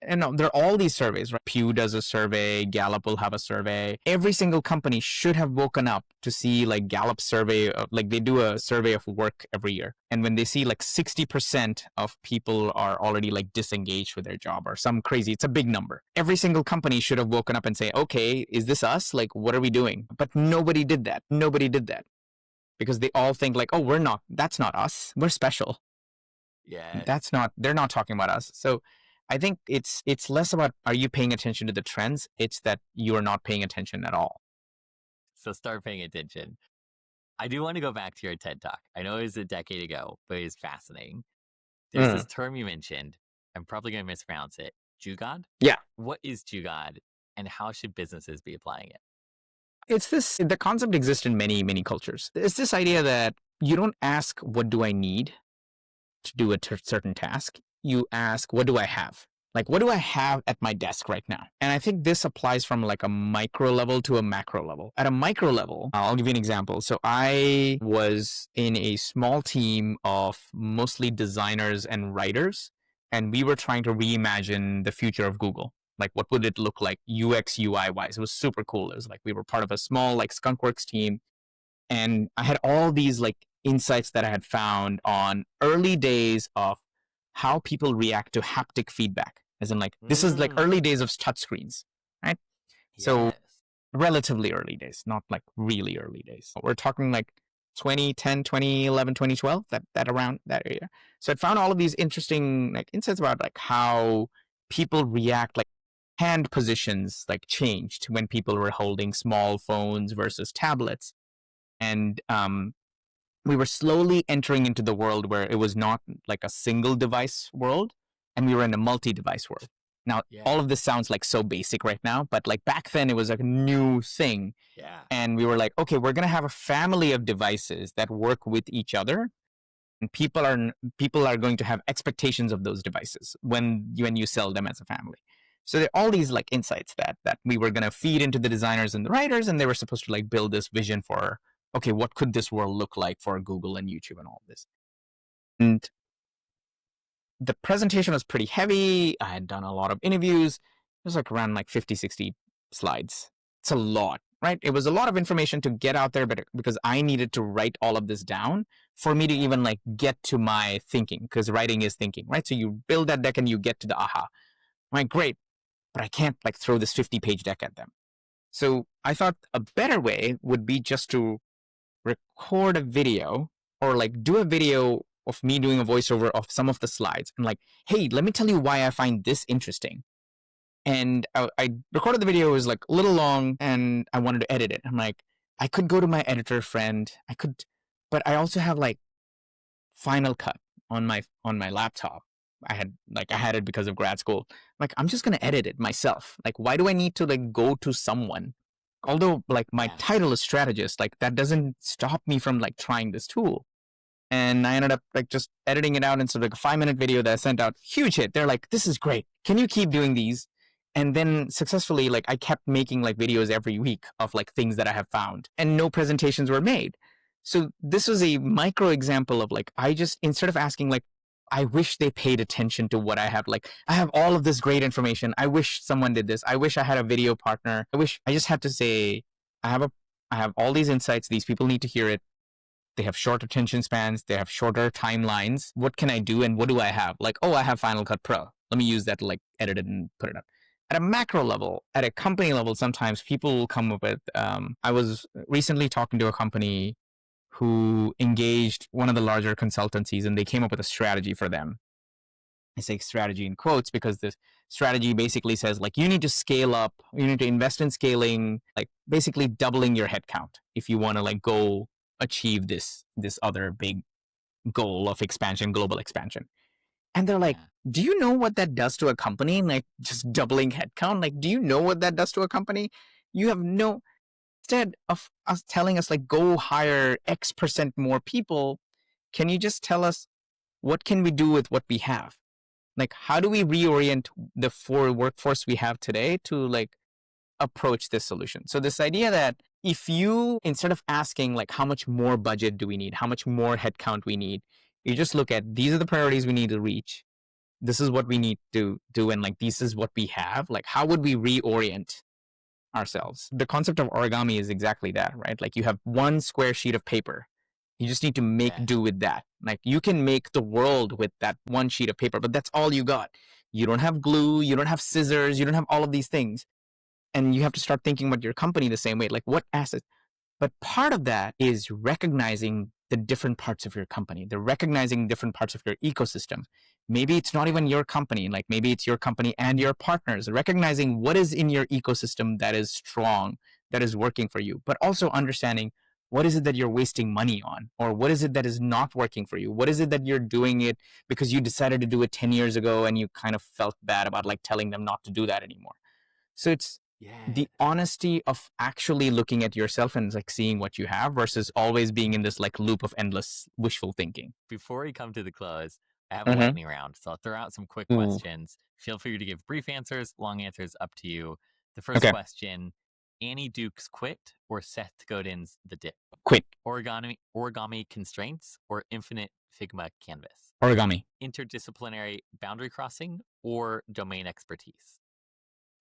and no, there are all these surveys, right? Pew does a survey, Gallup will have a survey. Every single company should have woken up to see like Gallup survey, like they do a survey of work every year. And when they see like 60% of people are already like disengaged with their job or some crazy, it's a big number. Every single company should have woken up and say, okay, is this us? Like, what are we doing? But nobody did that. Nobody did that because they all think like, oh, that's not us. We're special. Yeah. They're not talking about us. So I think it's less about are you paying attention to the trends? It's that you are not paying attention at all. So start paying attention. I do want to go back to your TED Talk. I know it was a decade ago, but it was fascinating. There's this term you mentioned. I'm probably going to mispronounce it. Jugaad? Yeah. What is Jugaad and how should businesses be applying it? The concept exists in many, many cultures. It's this idea that you don't ask, what do I need to do a certain task? You ask, what do I have? Like, what do I have at my desk right now? And I think this applies from like a micro level to a macro level. At a micro level, I'll give you an example. So I was in a small team of mostly designers and writers, and we were trying to reimagine the future of Google. Like, what would it look like UX, UI wise? It was super cool. It was like we were part of a small like Skunkworks team. And I had all these like insights that I had found on early days of how people react to haptic feedback. As in like, this is like early days of touchscreens, right? Yes. So relatively early days, not like really early days. We're talking like 2010, 2011, 2012, that around that area. So I found all of these interesting like insights about like how people react, like hand positions like changed when people were holding small phones versus tablets. And we were slowly entering into the world where it was not like a single device world, and we were in a multi-device world. Now, all of this sounds like so basic right now, but like back then it was like a new thing. Yeah. And we were like, okay, we're going to have a family of devices that work with each other. And people are going to have expectations of those devices when you sell them as a family. So there are all these like insights that we were going to feed into the designers and the writers, and they were supposed to like build this vision for, okay, what could this world look like for Google and YouTube and all of this. And the presentation was pretty heavy. I had done a lot of interviews. It was like around like 50, 60 slides. It's a lot, right? It was a lot of information to get out there, but because I needed to write all of this down for me to even like get to my thinking, because writing is thinking, right? So you build that deck and you get to the aha. I'm like, great, but I can't like throw this 50-page deck at them. So I thought a better way would be just to record a video or like do a video of me doing a voiceover of some of the slides and like, hey, let me tell you why I find this interesting. And I recorded the video. It was like a little long and I wanted to edit it. I'm like, I could go to my editor friend. But I also have like Final Cut on my laptop. I had it because of grad school. Like, I'm just going to edit it myself. Like, why do I need to like go to someone? Although like my title is strategist, like that doesn't stop me from like trying this tool. And I ended up like just editing it out into like a 5-minute video that I sent out. Huge hit. They're like, this is great. Can you keep doing these? And then successfully, like I kept making like videos every week of like things that I have found, and no presentations were made. So this was a micro example of like, I just, instead of asking like, I wish they paid attention to what I have. Like, I have all of this great information. I wish someone did this. I wish I had a video partner. I just had to say, I have all these insights. These people need to hear it. They have short attention spans. They have shorter timelines. What can I do? And what do I have? Like, oh, I have Final Cut Pro. Let me use that to like edit it and put it up. At a macro level, at a company level, sometimes people will come up with, I was recently talking to a company who engaged one of the larger consultancies, and they came up with a strategy for them. I say strategy in quotes because this strategy basically says like, you need to scale up, you need to invest in scaling, like basically doubling your headcount if you want to like go achieve this other big goal of expansion, global expansion. And they're like, do you know what that does to a company? Like just doubling headcount? Like, do you know what that does to a company? You have no, instead of us telling us like, go hire X% more people, can you just tell us what can we do with what we have? Like, how do we reorient the workforce we have today to like approach this solution? So this idea that if you, instead of asking like, how much more budget do we need? How much more headcount we need? You just look at, these are the priorities we need to reach. This is what we need to do. And like, this is what we have. Like, how would we reorient ourselves? The concept of origami is exactly that, right? Like you have one square sheet of paper. You just need to make do with that. Like you can make the world with that one sheet of paper, but that's all you got. You don't have glue. You don't have scissors. You don't have all of these things. And you have to start thinking about your company the same way. Like what assets? But part of that is recognizing the different parts of your company. They're recognizing different parts of your ecosystem. Maybe it's not even your company. Like maybe it's your company and your partners. Recognizing what is in your ecosystem that is strong, that is working for you, but also understanding what is it that you're wasting money on, or what is it that is not working for you? What is it that you're doing it because you decided to do it 10 years ago and you kind of felt bad about like telling them not to do that anymore? So it's the honesty of actually looking at yourself and like seeing what you have versus always being in this like loop of endless wishful thinking. Before we come to the close, I have a lightning round. So I'll throw out some quick questions. Feel free to give brief answers, long answers, up to you. The first question, Annie Duke's Quit or Seth Godin's The Dip? Quit. Origami constraints or infinite Figma canvas? Origami. Interdisciplinary boundary crossing or domain expertise?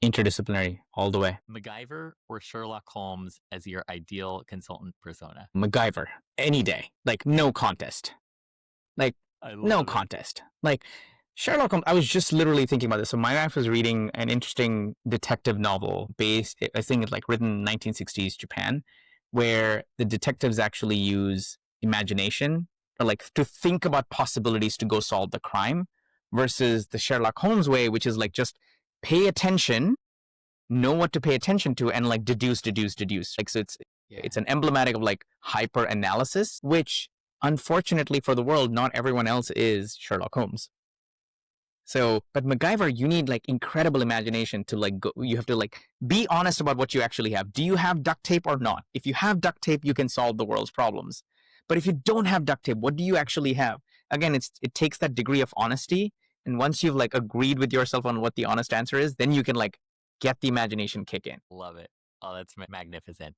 Interdisciplinary all the way. MacGyver or Sherlock Holmes as your ideal consultant persona? MacGyver. Any day. Like no contest. Like no contest. Like Sherlock Holmes, I was just literally thinking about this. So my wife was reading an interesting detective novel based, I think it's like written in 1960s Japan, where the detectives actually use imagination or like to think about possibilities to go solve the crime versus the Sherlock Holmes way, which is like just pay attention, know what to pay attention to, and like deduce. Like, so it's an emblematic of like hyper analysis, which unfortunately for the world, not everyone else is Sherlock Holmes. So, but MacGyver, you need like incredible imagination to like go. You have to like be honest about what you actually have. Do you have duct tape or not? If you have duct tape, you can solve the world's problems. But if you don't have duct tape, what do you actually have? Again, it takes that degree of honesty. And once you've like agreed with yourself on what the honest answer is, then you can like get the imagination kick in. Love it. Oh, that's magnificent.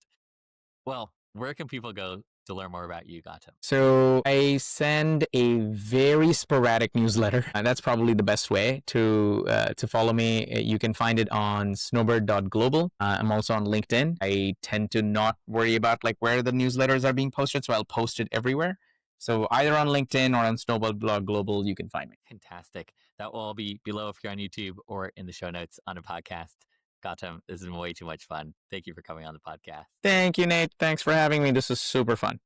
Well, where can people go to learn more about you, Gautam? So I send a very sporadic newsletter, and that's probably the best way to follow me. You can find it on snowbird.global. I'm also on LinkedIn. I tend to not worry about like where the newsletters are being posted, so I'll post it everywhere. So either on LinkedIn or on snowbird.global, you can find me. Fantastic. That will all be below if you're on YouTube or in the show notes on a podcast. Gautam, this has been way too much fun. Thank you for coming on the podcast. Thank you, Nate. Thanks for having me. This is super fun.